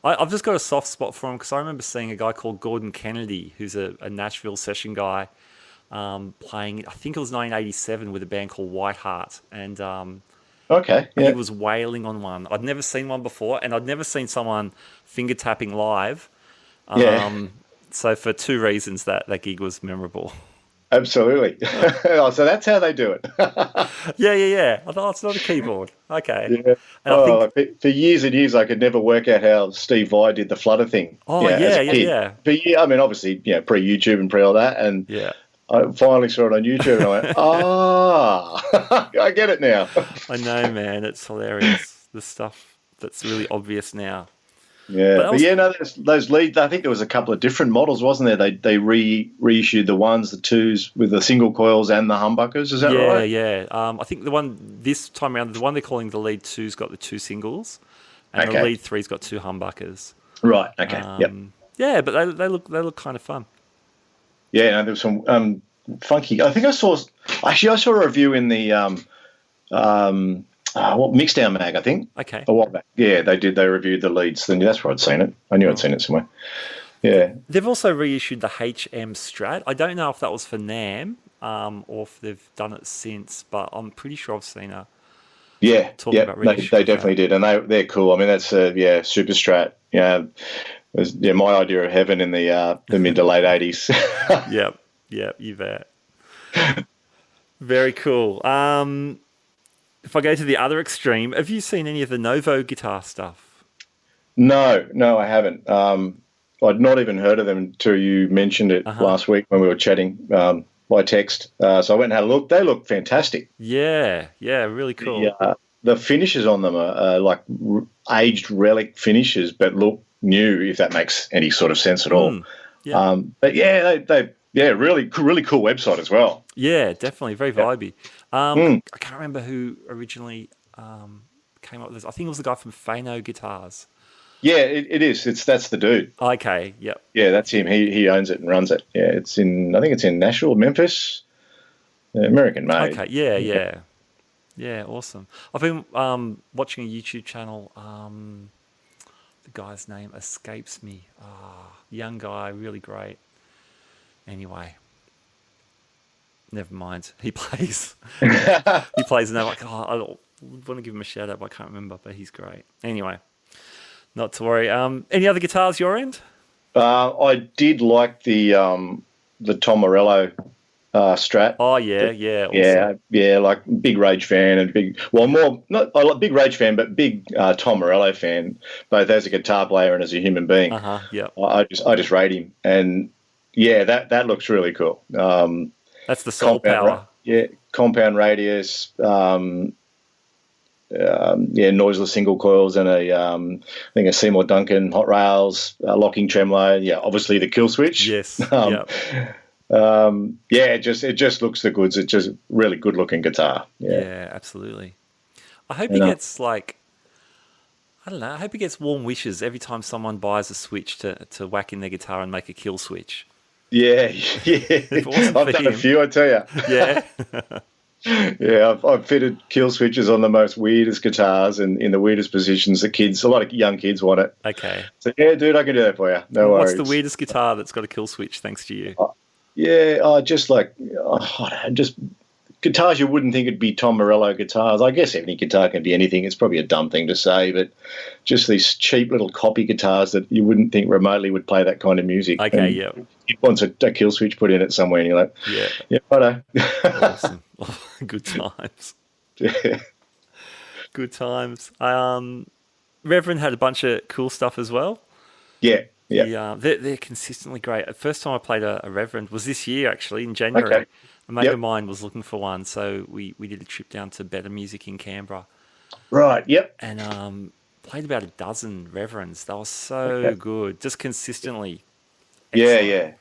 Speaker 1: I've just got a soft spot for him because I remember seeing a guy called Gordon Kennedy, who's a Nashville session guy, playing. I think it was 1987 with a band called Whiteheart, and
Speaker 3: Okay. Yeah.
Speaker 1: he was wailing on one. I'd never seen one before, and I'd never seen someone finger tapping live. So for 2 reasons that gig was memorable.
Speaker 3: Absolutely. Oh, so that's how they do it.
Speaker 1: Yeah. I thought it's not a keyboard. Okay.
Speaker 3: Yeah.
Speaker 1: And I think,
Speaker 3: For years and years, I could never work out how Steve Vai did the flutter thing.
Speaker 1: Oh,
Speaker 3: as a kid.
Speaker 1: yeah.
Speaker 3: But yeah, I mean, obviously, pre-YouTube and pre all that, and
Speaker 1: Yeah.
Speaker 3: I finally saw it on YouTube, and I went, I get it now.
Speaker 1: I know, man. It's hilarious. The stuff that's really obvious now.
Speaker 3: Yeah, those leads. I think there was a couple of different models, wasn't there? They reissued the 1s, the 2s with the single coils and the humbuckers. Is that right?
Speaker 1: Yeah. I think the one this time around, the one they're calling the lead 2's got the 2 singles, and the lead 3's got 2 humbuckers.
Speaker 3: Right. Okay. Yep.
Speaker 1: Yeah, but they look kind of fun.
Speaker 3: Yeah, no, there was some funky. I think I saw a review in the Mixdown Mag, I think.
Speaker 1: Okay.
Speaker 3: A while back. Yeah, they did. They reviewed the leads. Then that's where I'd seen it. I knew I'd seen it somewhere. Yeah.
Speaker 1: They've also reissued the HM Strat. I don't know if that was for NAMM or if they've done it since, but I'm pretty sure I've seen a.
Speaker 3: Yeah.
Speaker 1: About
Speaker 3: they definitely did, and they're cool. I mean, that's Super Strat. Yeah. It was, my idea of heaven in the mid to late 80s.
Speaker 1: Yep, you bet. Very cool. If I go to the other extreme, have you seen any of the Novo guitar stuff?
Speaker 3: No, I haven't. I'd not even heard of them until you mentioned it last week when we were chatting by text. So I went and had a look. They look fantastic.
Speaker 1: Yeah, really cool.
Speaker 3: The finishes on them are like aged relic finishes, but look new, if that makes any sort of sense at all.
Speaker 1: Yeah.
Speaker 3: But yeah, they really cool website as well.
Speaker 1: Yeah, definitely very vibey. I can't remember who originally came up with this. I think it was the guy from Fano Guitars.
Speaker 3: Yeah, it is. That's the dude.
Speaker 1: Okay, yep.
Speaker 3: Yeah, that's him. He owns it and runs it. Yeah, I think it's in Nashville, Memphis. American made.
Speaker 1: Okay, yeah, awesome. I've been watching a YouTube channel. The guy's name escapes me. Young guy, really great. Anyway, never mind. He plays. He plays, and they're like, oh, I want to give him a shout out, but I can't remember. But he's great. Anyway, not to worry. Any other guitars your end?
Speaker 3: I did like the Tom Morello Strat.
Speaker 1: Oh yeah, awesome.
Speaker 3: Yeah. Like big Rage fan and big big Rage fan, but big Tom Morello fan, both as a guitar player and as a human being.
Speaker 1: Yeah.
Speaker 3: I just rate him, and yeah, that looks really cool.
Speaker 1: That's the soul power.
Speaker 3: Compound radius. Noiseless single coils and I think a Seymour Duncan hot rails, locking tremolo. Yeah, obviously the kill switch.
Speaker 1: Yes.
Speaker 3: It just looks the goods. It's just really good looking guitar.
Speaker 1: Yeah, absolutely. I hope he gets I hope he gets warm wishes every time someone buys a switch to whack in their guitar and make a kill switch.
Speaker 3: Yeah. I've done a few, I tell you.
Speaker 1: Yeah.
Speaker 3: Yeah, I've fitted kill switches on the most weirdest guitars and in the weirdest positions that a lot of young kids want it.
Speaker 1: Okay.
Speaker 3: So, yeah, dude, I can do that for you. No worries.
Speaker 1: What's the weirdest guitar that's got a kill switch, thanks to you?
Speaker 3: Just guitars you wouldn't think it'd be Tom Morello guitars. I guess any guitar can be anything. It's probably a dumb thing to say, but just these cheap little copy guitars that you wouldn't think remotely would play that kind of music.
Speaker 1: Okay, yeah.
Speaker 3: It wants a kill switch put in it somewhere, and you're like, yeah, righto.
Speaker 1: Awesome. Good times.
Speaker 3: Yeah.
Speaker 1: Good times. Reverend had a bunch of cool stuff as well.
Speaker 3: Yeah.
Speaker 1: They're consistently great. The first time I played a Reverend was this year, actually, in January.
Speaker 3: Okay.
Speaker 1: A mate of mine was looking for one, so we did a trip down to Better Music in Canberra.
Speaker 3: Right, yep.
Speaker 1: And played about a dozen Reverends. They were so good, just consistently. Excellent.
Speaker 3: Yeah.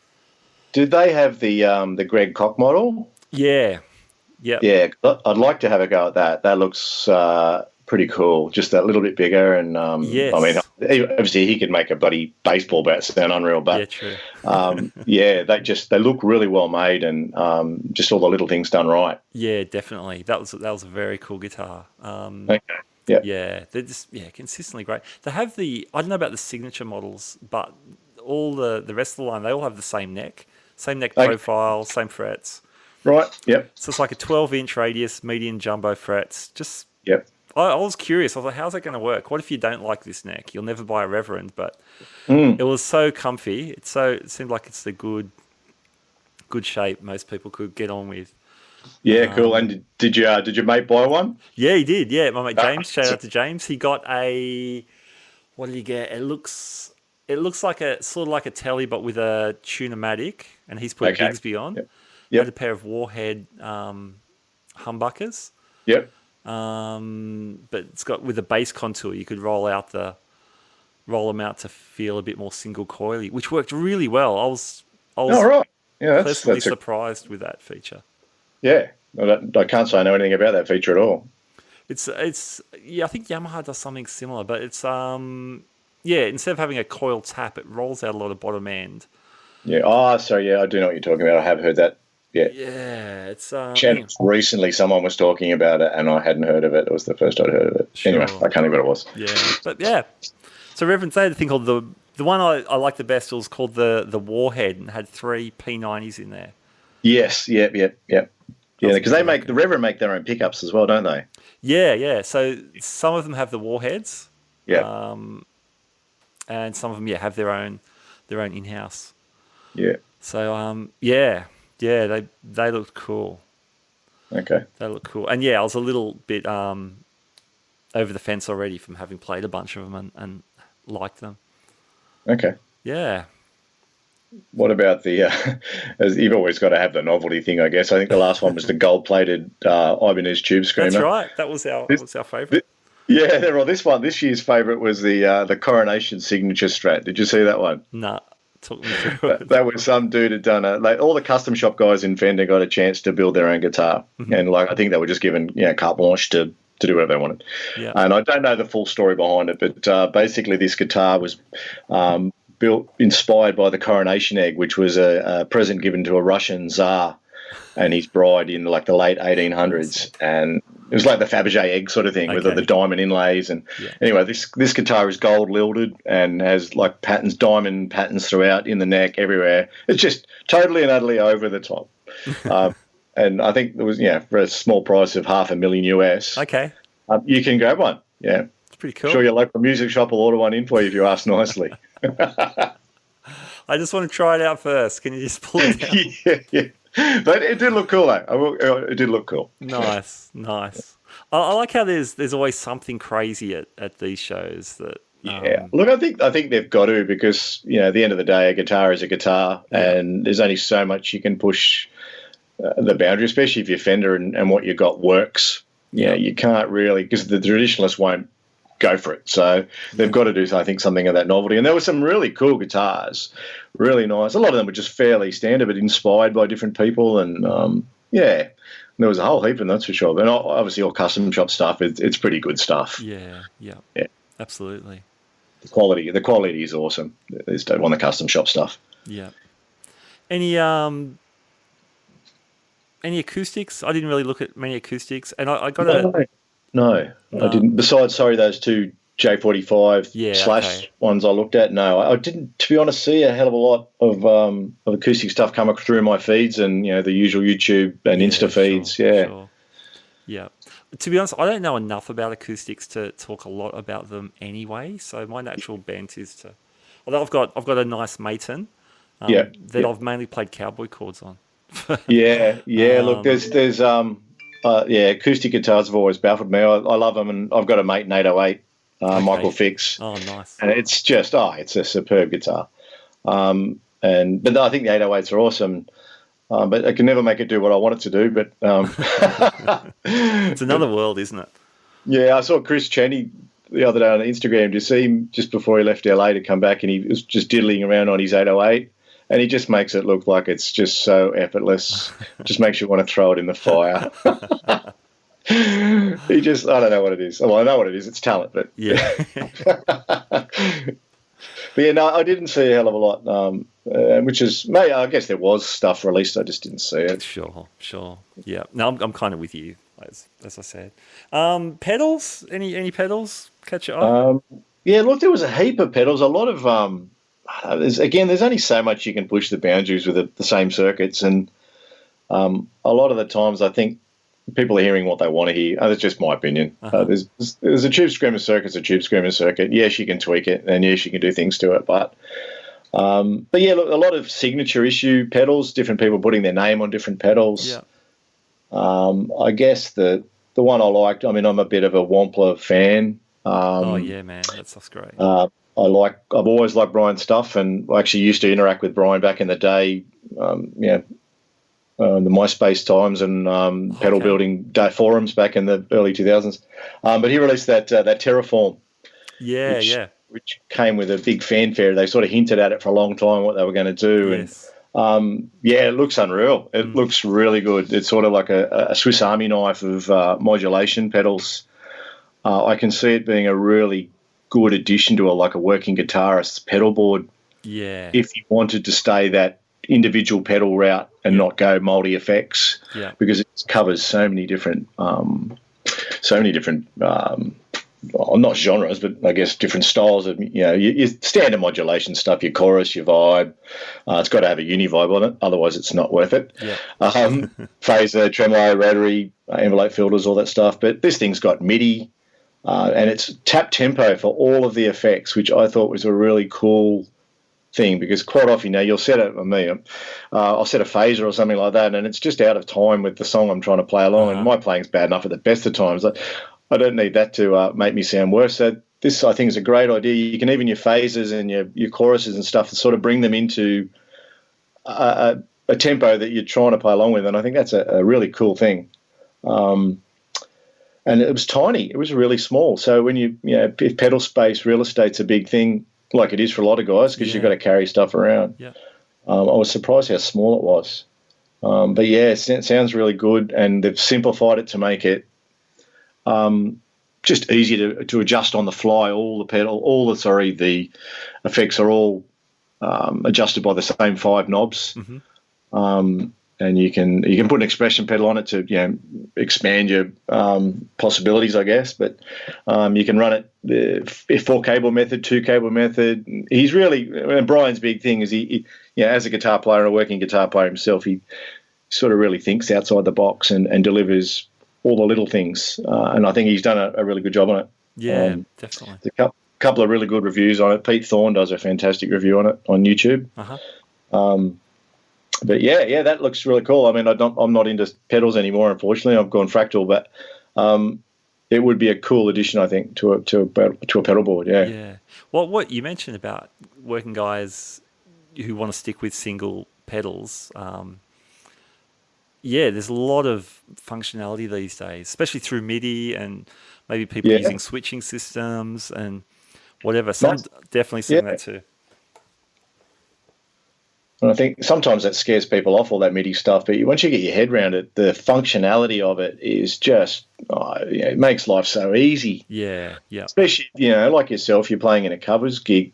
Speaker 3: Did they have the Greg Koch model?
Speaker 1: Yeah.
Speaker 3: Yeah, I'd like to have a go at that. That looks pretty cool, just that little bit bigger. And
Speaker 1: yes.
Speaker 3: I mean, obviously he could make a bloody baseball bat sound unreal, but
Speaker 1: yeah, true.
Speaker 3: They look really well made, and just all the little things done right.
Speaker 1: Yeah, definitely. That was a very cool guitar.
Speaker 3: Okay. Yeah.
Speaker 1: Yeah, they're just consistently great. They have I don't know about the signature models, but all the rest of the line, they all have the same neck profile, same frets.
Speaker 3: Right. Yep.
Speaker 1: So it's like a 12-inch radius, medium jumbo frets. Just
Speaker 3: yep.
Speaker 1: I was curious. I was like, how's that going to work? What if you don't like this neck? You'll never buy a Reverend, but it was so comfy. It seemed like it's the good shape most people could get on with.
Speaker 3: Yeah, cool. And did your mate buy one?
Speaker 1: Yeah, he did. Yeah, my mate James. Shout out to James. He got a. What did he get? It looks like a sort of like a Telly, but with a Tune-o-matic, and he's put Bigsby on.
Speaker 3: Yep.
Speaker 1: Had a pair of Warhead humbuckers.
Speaker 3: Yep.
Speaker 1: But it's got with a bass contour. You could roll them out to feel a bit more single coily, which worked really well. I was
Speaker 3: right. Yeah,
Speaker 1: pleasantly surprised with that feature.
Speaker 3: Yeah, I can't say I know anything about that feature at all.
Speaker 1: It's I think Yamaha does something similar, but it's instead of having a coil tap, it rolls out a lot of bottom end. Yeah.
Speaker 3: Oh, sorry. Yeah, I do know what you're talking about. I have heard that. Yeah.
Speaker 1: Yeah, it's
Speaker 3: recently someone was talking about it, and I hadn't heard of it. It was the first I'd heard of it. Sure. Anyway, I can't think what it was.
Speaker 1: Yeah, but yeah. So Reverend, they had a thing called the one I liked the best was called the Warhead, and had 3 P90s in there.
Speaker 3: Yes. Yep. Yeah, because the Reverend make their own pickups as well, don't they?
Speaker 1: Yeah. So some of them have the Warheads.
Speaker 3: Yeah.
Speaker 1: And some of them have their own in-house.
Speaker 3: Yeah.
Speaker 1: So they looked cool.
Speaker 3: Okay.
Speaker 1: They look cool. And I was a little bit over the fence already from having played a bunch of them and liked them.
Speaker 3: Okay.
Speaker 1: Yeah.
Speaker 3: What about as you've always got to have the novelty thing, I guess. I think the last one was the gold-plated Ibanez Tube Screamer.
Speaker 1: That's right. That was our favourite.
Speaker 3: This year's favourite was the Coronation Signature Strat. Did you see that one?
Speaker 1: No. Talk me through it.
Speaker 3: That was some dude had done all the custom shop guys in Fender got a chance to build their own guitar, and I think they were just given carte blanche to do whatever they wanted.
Speaker 1: Yeah.
Speaker 3: And I don't know the full story behind it, but basically this guitar was built inspired by the coronation egg, which was a present given to a Russian Tsar and his bride in the late 1800s, and it was like the Fabergé egg sort of thing with the diamond inlays. And anyway, this guitar is gold lilted and has diamond patterns throughout in the neck, everywhere. It's just totally and utterly over the top. and I think there was, for a small price of $500,000 US.
Speaker 1: Okay.
Speaker 3: You can grab one. Yeah.
Speaker 1: It's pretty cool.
Speaker 3: Sure, your local music shop will order one in for you if you ask nicely.
Speaker 1: I just want to try it out first. Can you just pull it down?
Speaker 3: yeah. But it did look cool, though. It did look cool.
Speaker 1: Nice. I like how there's always something crazy at these shows that.
Speaker 3: Yeah. Look, I think they've got to, because at the end of the day, a guitar is a guitar, and there's only so much you can push the boundary, especially if your Fender and what you got works. You can't really, because the traditionalists won't go for it. So they've got to do, I think, something of that novelty. And there were some really cool guitars, really nice. A lot of them were just fairly standard, but inspired by different people. And there was a whole heap of them, that's for sure. But obviously, all custom shop stuff, it's pretty good stuff.
Speaker 1: Yeah, absolutely.
Speaker 3: The quality is awesome. It's on the custom shop stuff.
Speaker 1: Yeah. Any acoustics? I didn't really look at many acoustics, and I got
Speaker 3: No, I didn't. Besides, those two J45 slash ones I looked at. No, I didn't, to be honest, see a hell of a lot of acoustic stuff come through my feeds and the usual YouTube and Insta feeds. Sure.
Speaker 1: Yeah. To be honest, I don't know enough about acoustics to talk a lot about them anyway. So my natural bent is to, although I've got a nice Maton that I've mainly played cowboy chords on.
Speaker 3: Look, there's acoustic guitars have always baffled me. I love them, and I've got a Maton 808, Michael Fix.
Speaker 1: Oh, nice.
Speaker 3: And it's just, it's a superb guitar. But I think the 808s are awesome. But I can never make it do what I want it to do. But
Speaker 1: it's another world, isn't it?
Speaker 3: Yeah, I saw Chris Cheney the other day on Instagram. To see him just before he left LA to come back, and he was just diddling around on his 808. And he just makes it look like it's just so effortless. Just makes you want to throw it in the fire. I don't know what it is. Well, I know what it is. It's talent, but But I didn't see a hell of a lot. Which is, I guess there was stuff released. I just didn't see it.
Speaker 1: Sure. Yeah. No, I'm kind of with you, as I said. Pedals? Any pedals catch your eye?
Speaker 3: Look, there was a heap of pedals. A lot of there's only so much you can push the boundaries with the same circuits, and a lot of the times I think people are hearing what they want to hear. That's just my opinion. There's a tube screamer circuit's a tube screamer circuit. Yes, you can tweak it, and yes, you can do things to it, but look, a lot of signature issue pedals, different people putting their name on different pedals.
Speaker 1: Yeah.
Speaker 3: I guess the one I liked, I'm a bit of a Wampler fan.
Speaker 1: Man, that stuff's great.
Speaker 3: I've always liked Brian's stuff, and I actually used to interact with Brian back in the day, the MySpace times and pedal building day forums back in the early 2000s. But he released that Terraform. Which came with a big fanfare. They sort of hinted at it for a long time what they were going to do.
Speaker 1: Yes.
Speaker 3: And it looks unreal. It looks really good. It's sort of like a Swiss Army knife of modulation pedals. I can see it being a really good addition to a working guitarist's pedal board.
Speaker 1: Yeah. If
Speaker 3: you wanted to stay that individual pedal route and not go multi effects, because it covers so many different, not genres, but I guess different styles of your standard modulation stuff, your chorus, your vibe. It's got to have a uni vibe on it, otherwise it's not worth it.
Speaker 1: Yeah.
Speaker 3: Phaser, tremolo, rotary, envelope filters, all that stuff. But this thing's got MIDI. And it's tap tempo for all of the effects, which I thought was a really cool thing, because quite often, you'll set it on me. I'll set a phaser or something like that, and it's just out of time with the song I'm trying to play along, and my playing's bad enough at the best of times. I don't need that to make me sound worse. So this, I think, is a great idea. You can even your phasers and your choruses and stuff sort of bring them into a tempo that you're trying to play along with, and I think that's a really cool thing. And it was tiny. It was really small. So when if pedal space, real estate's a big thing, like it is for a lot of guys, because you've got to carry stuff around.
Speaker 1: Yeah.
Speaker 3: I was surprised how small it was. But it sounds really good, and they've simplified it to make it just easy to adjust on the fly. The effects are all adjusted by the same 5 knobs.
Speaker 1: Mm-hmm.
Speaker 3: And you can put an expression pedal on it to expand your possibilities, I guess. But you can run it the 4-cable method, 2-cable method. He's really, and Brian's big thing is he as a guitar player and a working guitar player himself, he sort of really thinks outside the box and delivers all the little things. And I think he's done a really good job on it.
Speaker 1: Yeah, definitely.
Speaker 3: There's a couple of really good reviews on it. Pete Thorne does a fantastic review on it on YouTube. But yeah, that looks really cool. I mean, I'm not into pedals anymore, unfortunately. I've gone fractal, but it would be a cool addition, I think, to a pedal board. Yeah.
Speaker 1: Yeah. Well, what you mentioned about working guys who want to stick with single pedals, there's a lot of functionality these days, especially through MIDI and maybe people using switching systems and whatever. So I'm definitely seeing that too.
Speaker 3: And I think sometimes that scares people off, all that MIDI stuff. But once you get your head around it, the functionality of it is just, it makes life so easy.
Speaker 1: Yeah, yeah.
Speaker 3: Especially, like yourself, you're playing in a covers gig,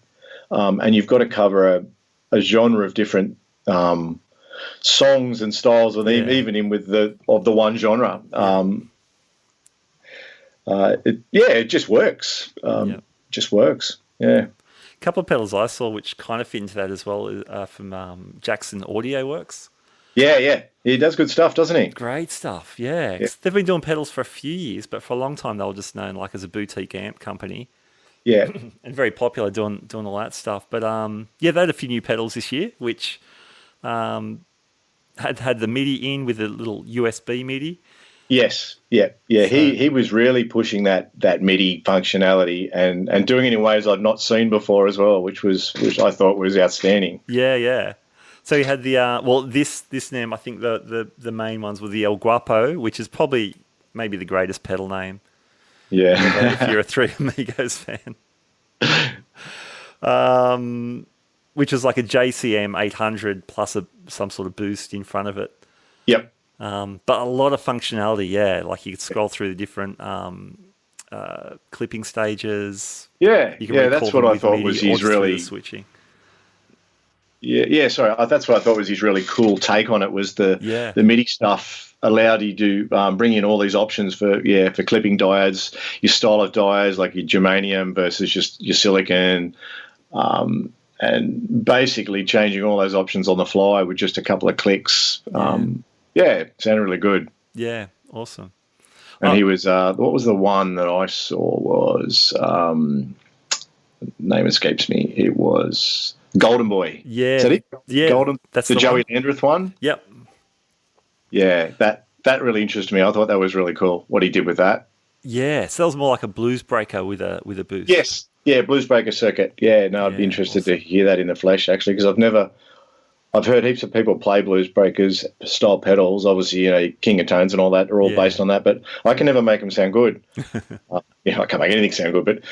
Speaker 3: and you've got to cover a genre of different songs and styles, or even in with the one genre. It just works. Just works. Yeah.
Speaker 1: A couple of pedals I saw which kind of fit into that as well are from Jackson Audio Works.
Speaker 3: Yeah. He does good stuff, doesn't he?
Speaker 1: Great stuff, yeah. They've been doing pedals for a few years, but for a long time they were just known like as a boutique amp company.
Speaker 3: Yeah.
Speaker 1: And very popular doing all that stuff. But they had a few new pedals this year, which had the MIDI in with a little USB MIDI.
Speaker 3: Yes, yeah. So, he was really pushing that MIDI functionality and doing it in ways I've not seen before as well, which I thought was outstanding.
Speaker 1: Yeah. So you had the this NAMM, I think the main ones were the El Guapo, which is probably maybe the greatest pedal name.
Speaker 3: Yeah,
Speaker 1: if you're a Three Amigos fan. Which is like a JCM 800 plus some sort of boost in front of it.
Speaker 3: Yep.
Speaker 1: But a lot of functionality, like you could scroll through the different clipping stages.
Speaker 3: Yeah, that's what I thought was his really
Speaker 1: switching.
Speaker 3: Yeah. Sorry, that's what I thought was his really cool take on it. Was the MIDI stuff allowed you to bring in all these options for clipping diodes, your style of diodes like your germanium versus just your silicon. And basically changing all those options on the fly with just a couple of clicks. It sounded really good.
Speaker 1: Yeah, awesome.
Speaker 3: And he was, what was the one that I saw was, name escapes me. It was Golden Boy.
Speaker 1: Yeah.
Speaker 3: Is that it?
Speaker 1: Yeah.
Speaker 3: Golden,
Speaker 1: that's
Speaker 3: the Joey Landreth one?
Speaker 1: Yep.
Speaker 3: Yeah, that really interested me. I thought that was really cool, what he did with that.
Speaker 1: Yeah, so that was more like a blues breaker with a boost.
Speaker 3: Yes. Yeah, blues breaker circuit. Yeah, no, I'd be interested to hear that in the flesh, actually, because I've heard heaps of people play blues breakers style pedals. Obviously, King of Tones and all that are all based on that, but I can never make them sound good. I can't make anything sound good, but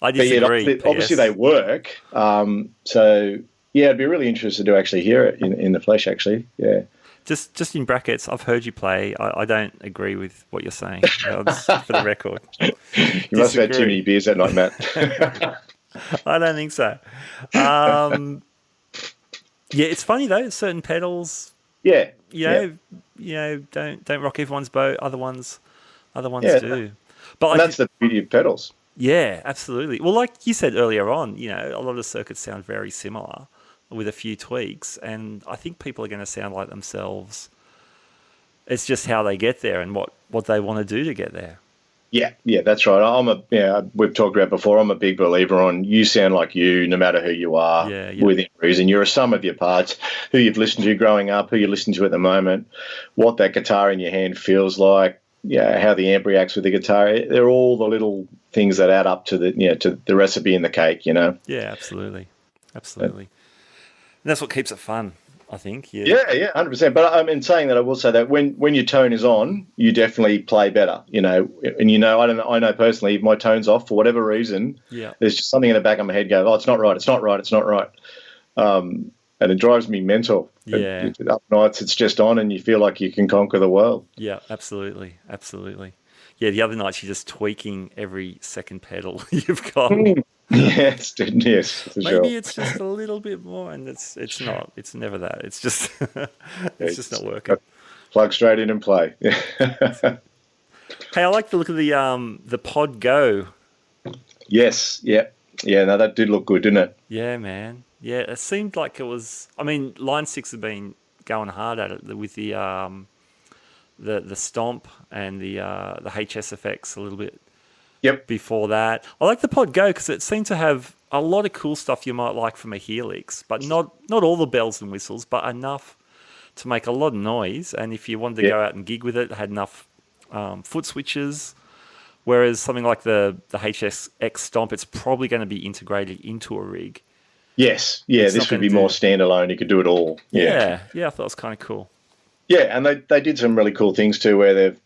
Speaker 1: I disagree.
Speaker 3: Obviously they work. So I'd be really interested to actually hear it in the flesh. Actually, yeah.
Speaker 1: Just in brackets, I've heard you play. I don't agree with what you're saying. For the record,
Speaker 3: you must have had too many beers that night, Matt.
Speaker 1: I don't think so. It's funny though. Certain pedals, don't rock everyone's boat. Other ones do. But
Speaker 3: that's the beauty of pedals.
Speaker 1: Yeah, absolutely. Well, like you said earlier on, a lot of circuits sound very similar with a few tweaks, and I think people are going to sound like themselves. It's just how they get there and what they want to do to get there.
Speaker 3: Yeah, that's right. We've talked about before, I'm a big believer on you sound like you, no matter who you are, within reason. You're a sum of your parts, who you've listened to growing up, who you listen to at the moment, what that guitar in your hand feels like, how the amp reacts with the guitar. They're all the little things that add up to the recipe in the cake, Yeah,
Speaker 1: absolutely. And that's what keeps it fun, I think.
Speaker 3: Yeah, 100%. But in saying that, I will say that when your tone is on, you definitely play better, And I know personally, if my tone's off for whatever reason, there's just something in the back of my head going, "Oh, it's not right. And it drives me mental.
Speaker 1: Yeah.
Speaker 3: Up nights, it's just on, and you feel like you can conquer the world.
Speaker 1: Yeah, absolutely. Yeah, the other nights you're just tweaking every second pedal you've got.
Speaker 3: Yes, for
Speaker 1: maybe
Speaker 3: sure.
Speaker 1: it's just a little bit more, and it's not. It's never that. It's just it's just not working.
Speaker 3: Plug straight in and play.
Speaker 1: Hey, I like the look of the Pod Go.
Speaker 3: Yes, yeah. No, that did look good, didn't it?
Speaker 1: Yeah, man. Yeah, it seemed like it was. I mean, Line 6 had been going hard at it with the stomp and the HS effects a little bit.
Speaker 3: Yep.
Speaker 1: Before that, I like the Pod Go because it seemed to have a lot of cool stuff you might like from a Helix, but not all the bells and whistles, but enough to make a lot of noise. And if you wanted to go out and gig with it, it had enough foot switches. Whereas something like the HSX Stomp, it's probably going to be integrated into a rig.
Speaker 3: Yes, yeah, this would be more standalone. You could do it all.
Speaker 1: Yeah, I thought it was kind of cool.
Speaker 3: Yeah, and they did some really cool things too, where they've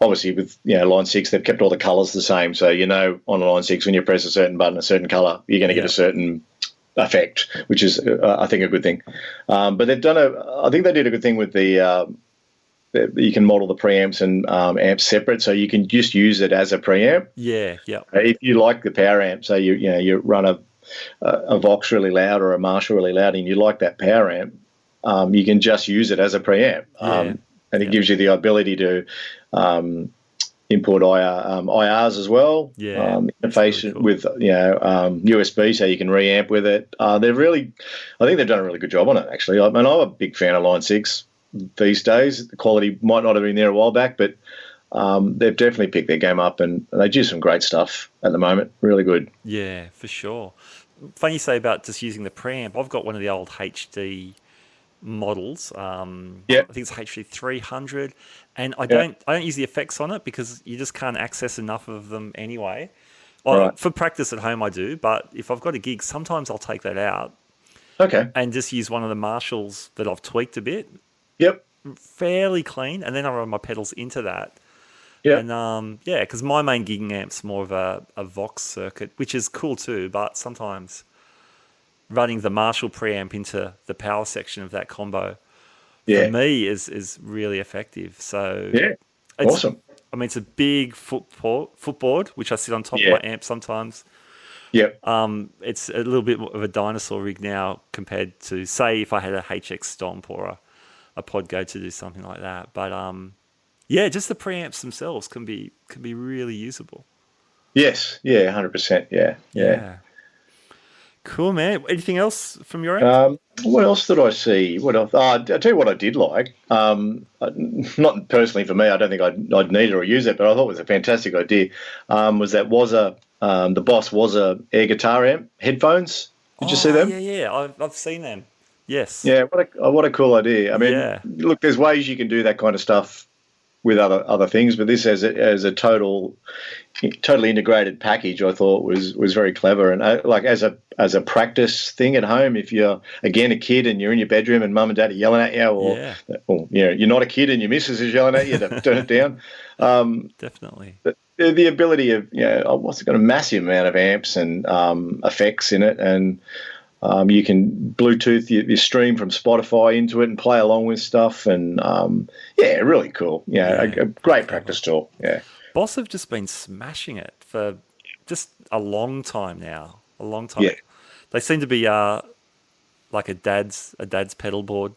Speaker 3: obviously with Line 6, they've kept all the colours the same. So on a Line 6, when you press a certain button, a certain colour, you're going to get a certain effect, which is I think a good thing. But they've done I think they did a good thing with the you can model the preamps and amps separate, so you can just use it as a preamp.
Speaker 1: Yeah.
Speaker 3: If you like the power amp, say you run a Vox really loud or a Marshall really loud, and you like that power amp, you can just use it as a preamp. And it gives you the ability to import IRs as well.
Speaker 1: Yeah,
Speaker 3: interface really cool. With USB, so you can reamp with it. I think they've done a really good job on it. Actually, I'm a big fan of Line 6 these days. The quality might not have been there a while back, but they've definitely picked their game up, and they do some great stuff at the moment. Really good.
Speaker 1: Yeah, for sure. Funny you say about just using the preamp. I've got one of the old HD models. I think it's HD 300, and I don't use the effects on it because you just can't access enough of them anyway. For practice at home I do, but if I've got a gig, sometimes I'll take that out.
Speaker 3: Okay.
Speaker 1: And just use one of the Marshalls that I've tweaked a bit.
Speaker 3: Yep.
Speaker 1: Fairly clean, and then I run my pedals into that.
Speaker 3: Yeah.
Speaker 1: And because my main gigging amp's more of a Vox circuit, which is cool too, but sometimes running the Marshall preamp into the power section of that combo for me is really effective. So it's
Speaker 3: awesome.
Speaker 1: I mean, it's a big footboard, which I sit on top of my amp sometimes.
Speaker 3: Yep.
Speaker 1: It's a little bit of a dinosaur rig now compared to, say, if I had a HX Stomp or a Pod Go to do something like that. But just the preamps themselves can be really usable.
Speaker 3: Yes. Yeah. 100%. Yeah.
Speaker 1: Cool, man. Anything else from your end?
Speaker 3: What else did I see? I'll tell you what I did like. Not personally for me, I don't think I'd need it or use it, but I thought it was a fantastic idea. The Boss was a air guitar amp headphones. Did you see them?
Speaker 1: Yeah. I've seen them. Yes.
Speaker 3: Yeah. What a cool idea. I mean, look, there's ways you can do that kind of stuff with other things, but this as a totally integrated package, I thought was very clever. And as a practice thing at home, if you're again a kid and you're in your bedroom and mum and dad are yelling at you, or you're not a kid and your missus is yelling at you to turn it down.
Speaker 1: Definitely.
Speaker 3: But the ability of it's got a massive amount of amps and effects in it, and you can Bluetooth your stream from Spotify into it and play along with stuff, and really cool. A great practice tool. Yeah.
Speaker 1: Boss have just been smashing it for just a long time now. A long time.
Speaker 3: Yeah.
Speaker 1: They seem to be like a dad's pedal board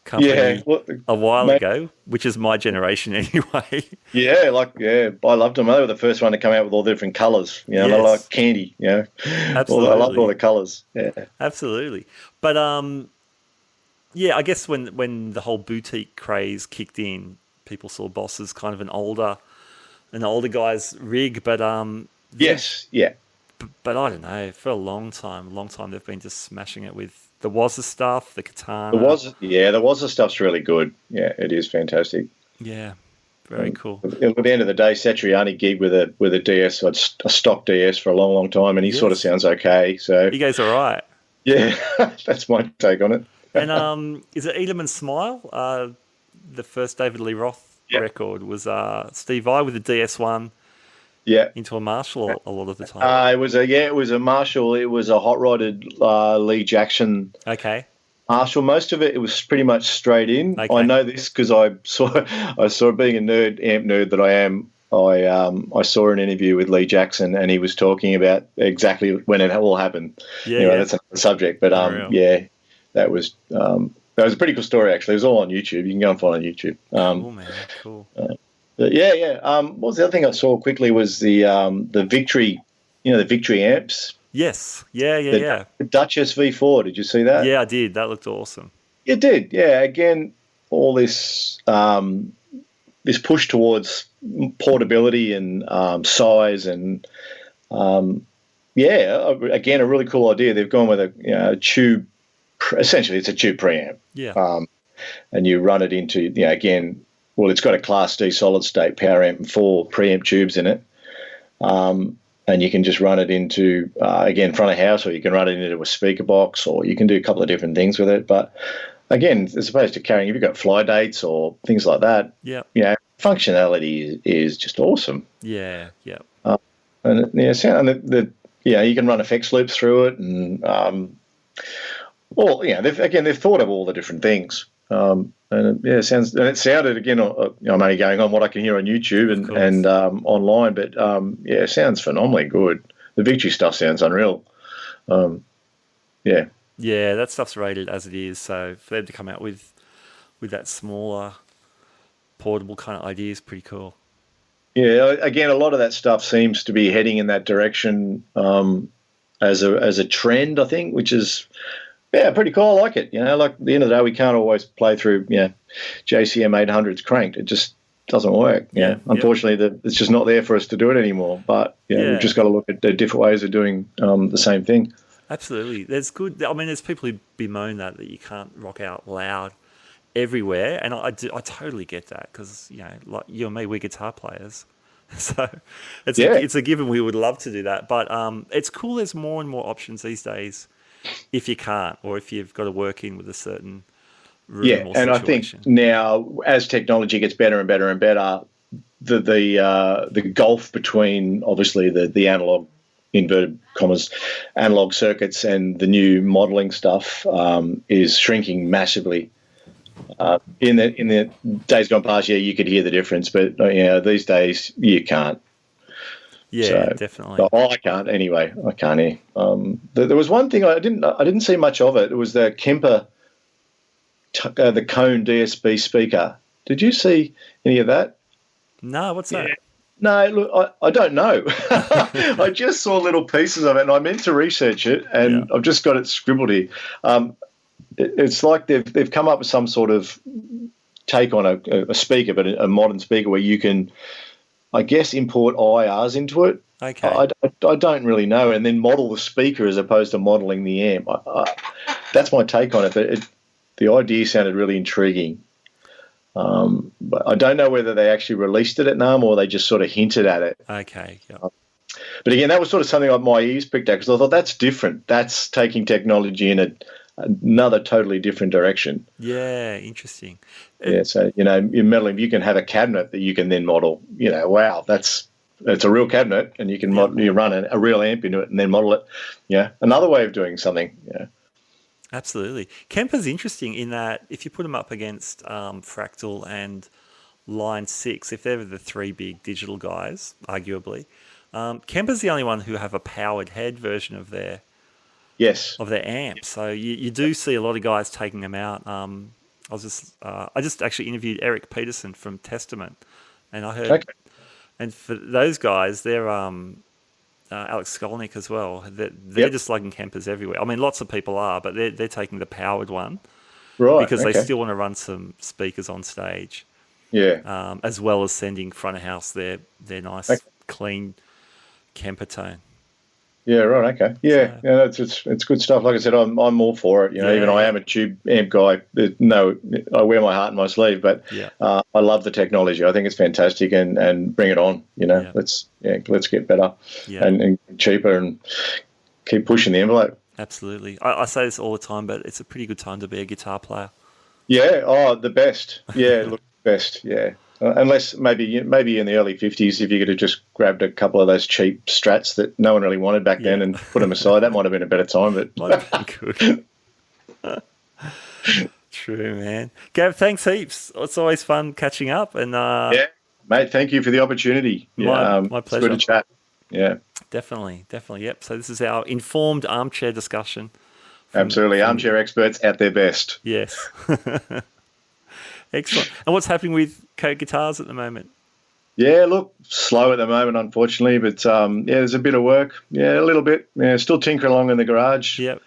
Speaker 1: company a while ago, which is my generation anyway.
Speaker 3: I loved them. They were the first one to come out with all the different colours. They're like candy.
Speaker 1: Absolutely.
Speaker 3: I loved all the colours. Yeah,
Speaker 1: absolutely. But I guess when the whole boutique craze kicked in, people saw Boss as kind of an older guy's rig. But But I don't know. For a long time, they've been just smashing it with the Wazza stuff, the Katana. The
Speaker 3: Wazza stuff's really good. Yeah, it is fantastic.
Speaker 1: Yeah, very cool.
Speaker 3: At the end of the day, Satriani gigged with a DS, a stock DS for a long, long time, and he sort of sounds okay. So
Speaker 1: he goes all right.
Speaker 3: Yeah, that's my take on it.
Speaker 1: And is it Edelman Smile? The first David Lee Roth record was Steve Vai with the DS1.
Speaker 3: Yeah,
Speaker 1: into a Marshall a lot of the time.
Speaker 3: It was a Marshall. It was a hot rodded Lee Jackson.
Speaker 1: Okay.
Speaker 3: Marshall. Most of it was pretty much straight in.
Speaker 1: Okay.
Speaker 3: I know this because I saw being a amp nerd that I am. I saw an interview with Lee Jackson, and he was talking about exactly when it all happened. That's another subject. But that was a pretty cool story actually. It was all on YouTube. You can go and find it on YouTube.
Speaker 1: Cool, man. Cool.
Speaker 3: What was the other thing I saw quickly was the Victory, the Victory amps.
Speaker 1: Yes. Yeah.
Speaker 3: The Duchess V4. Did you see that?
Speaker 1: Yeah, I did. That looked awesome.
Speaker 3: It did, yeah. Again, all this this push towards portability and size, and again, a really cool idea. They've gone with a tube. Essentially, it's a tube preamp.
Speaker 1: Yeah.
Speaker 3: And you run it into, again, well, it's got a Class D solid state power amp and 4 preamp tubes in it. And you can just run it into, again, front of house, or you can run it into a speaker box, or you can do a couple of different things with it. But again, as opposed to carrying, if you've got fly dates or things like that, functionality is just awesome.
Speaker 1: Yeah, yeah.
Speaker 3: And you can run effects loops through it, and they've thought of all the different things. It sounded, again, I'm only going on what I can hear on YouTube and online, but it sounds phenomenally good. The Victory stuff sounds unreal.
Speaker 1: Yeah, that stuff's rated as it is, so for them to come out with that smaller, portable kind of idea is pretty cool.
Speaker 3: Yeah, again, a lot of that stuff seems to be heading in that direction as a trend, I think, which is pretty cool. I like it. Like at the end of the day, we can't always play through JCM 800s cranked. It just doesn't work. Unfortunately, it's just not there for us to do it anymore. But we've just got to look at the different ways of doing the same thing.
Speaker 1: Absolutely. There's people who bemoan that you can't rock out loud everywhere, and I totally get that, because like you and me, we're guitar players, so it's a given. We would love to do that, but it's cool. There's more and more options these days. If you can't, or if you've got to work in with a certain room or situation.
Speaker 3: I think now, as technology gets better and better and better, the gulf between obviously the analog, inverted commas, analog circuits and the new modelling stuff is shrinking massively. In the days gone past, you could hear the difference, but these days you can't.
Speaker 1: Yeah, definitely.
Speaker 3: I can't anyway. I can't hear. There was one thing I didn't see much of it. It was the Kemper, the Cone DSB speaker. Did you see any of that?
Speaker 1: No, what's that?
Speaker 3: No, look, I don't know. I just saw little pieces of it, and I meant to research it, and I've just got it scribbled here. It's like they've come up with some sort of take on a speaker, but a modern speaker where you can, I guess, import IRs into it.
Speaker 1: Okay.
Speaker 3: I don't really know, and then model the speaker as opposed to modelling the amp. That's my take on it. But the idea sounded really intriguing. But I don't know whether they actually released it at NAMM or they just sort of hinted at it.
Speaker 1: Okay. Yeah.
Speaker 3: But again, that was sort of something like my ears picked up, because I thought that's different. That's taking technology in another totally different direction.
Speaker 1: Yeah, interesting.
Speaker 3: So in modelling, you can have a cabinet that you can then model. Wow, it's a real cabinet, and you can you run a real amp into it and then model it. Yeah, another way of doing something. Yeah,
Speaker 1: absolutely. Kemper's interesting in that if you put them up against Fractal and Line 6, if they're the three big digital guys, arguably, Kemper's the only one who have a powered head version of their amp. So you do see a lot of guys taking them out. I just actually interviewed Eric Peterson from Testament, and I heard, and for those guys, they're Alex Skolnick as well. They're just lugging Kempers everywhere. I mean, lots of people are, but they're taking the powered one,
Speaker 3: right?
Speaker 1: Because they still want to run some speakers on stage, as well as sending front of house their nice clean Kemper tone.
Speaker 3: Yeah, right. Okay. Yeah, it's good stuff. Like I said, I'm all for it. Even I am a tube amp guy. I wear my heart in my sleeve, but I love the technology. I think it's fantastic, and bring it on. Let's get better and cheaper and keep pushing the envelope.
Speaker 1: Absolutely. I say this all the time, but it's a pretty good time to be a guitar player.
Speaker 3: Yeah. Oh, the best. Yeah. Look, best. Yeah. Unless maybe in the early 50s, if you could have just grabbed a couple of those cheap Strats that no one really wanted back then and put them aside, that might have been a better time. But
Speaker 1: might have been good. True, man. Gav, thanks heaps. It's always fun catching up. And
Speaker 3: mate, thank you for the opportunity.
Speaker 1: My pleasure.
Speaker 3: It's good to chat. Yeah,
Speaker 1: definitely. Yep. So this is our informed armchair discussion.
Speaker 3: Absolutely, armchair experts at their best.
Speaker 1: Yes. Excellent. And what's happening with Cote Guitars at the moment?
Speaker 3: Yeah, look, slow at the moment, unfortunately, but there's a bit of work. Yeah, a little bit. Yeah, still tinkering along in the garage.
Speaker 1: Yep.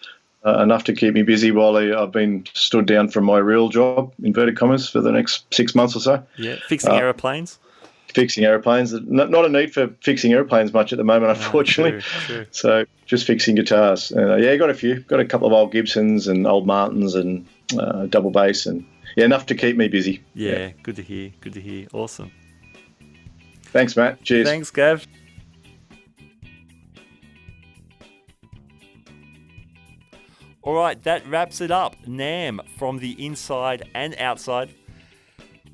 Speaker 3: enough to keep me busy while I've been stood down from my real job, inverted commas, for the next 6 months or so.
Speaker 1: Yeah, fixing aeroplanes.
Speaker 3: Fixing aeroplanes. Not a need for fixing aeroplanes much at the moment, unfortunately.
Speaker 1: True.
Speaker 3: So just fixing guitars. Got a few. Got a couple of old Gibsons and old Martins and double bass, and enough to keep me busy.
Speaker 1: Yeah, good to hear. Good to hear. Awesome.
Speaker 3: Thanks, Matt. Cheers.
Speaker 1: Thanks, Gav. All right, that wraps it up. NAMM from the inside and outside.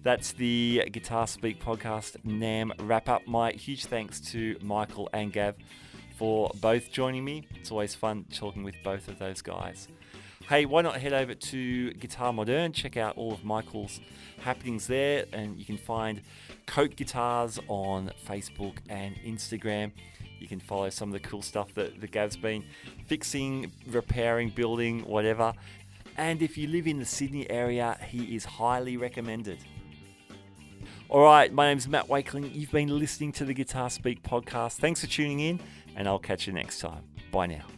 Speaker 1: That's the Guitar Speak podcast NAMM wrap up. My huge thanks to Michael and Gav for both joining me. It's always fun talking with both of those guys. Hey, why not head over to Guitar Moderne, check out all of Michael's happenings there, and you can find Cote Guitars on Facebook and Instagram. You can follow some of the cool stuff that Gav's been fixing, repairing, building, whatever. And if you live in the Sydney area, he is highly recommended. All right, my name's Matt Wakeling. You've been listening to the Guitar Speak podcast. Thanks for tuning in, and I'll catch you next time. Bye now.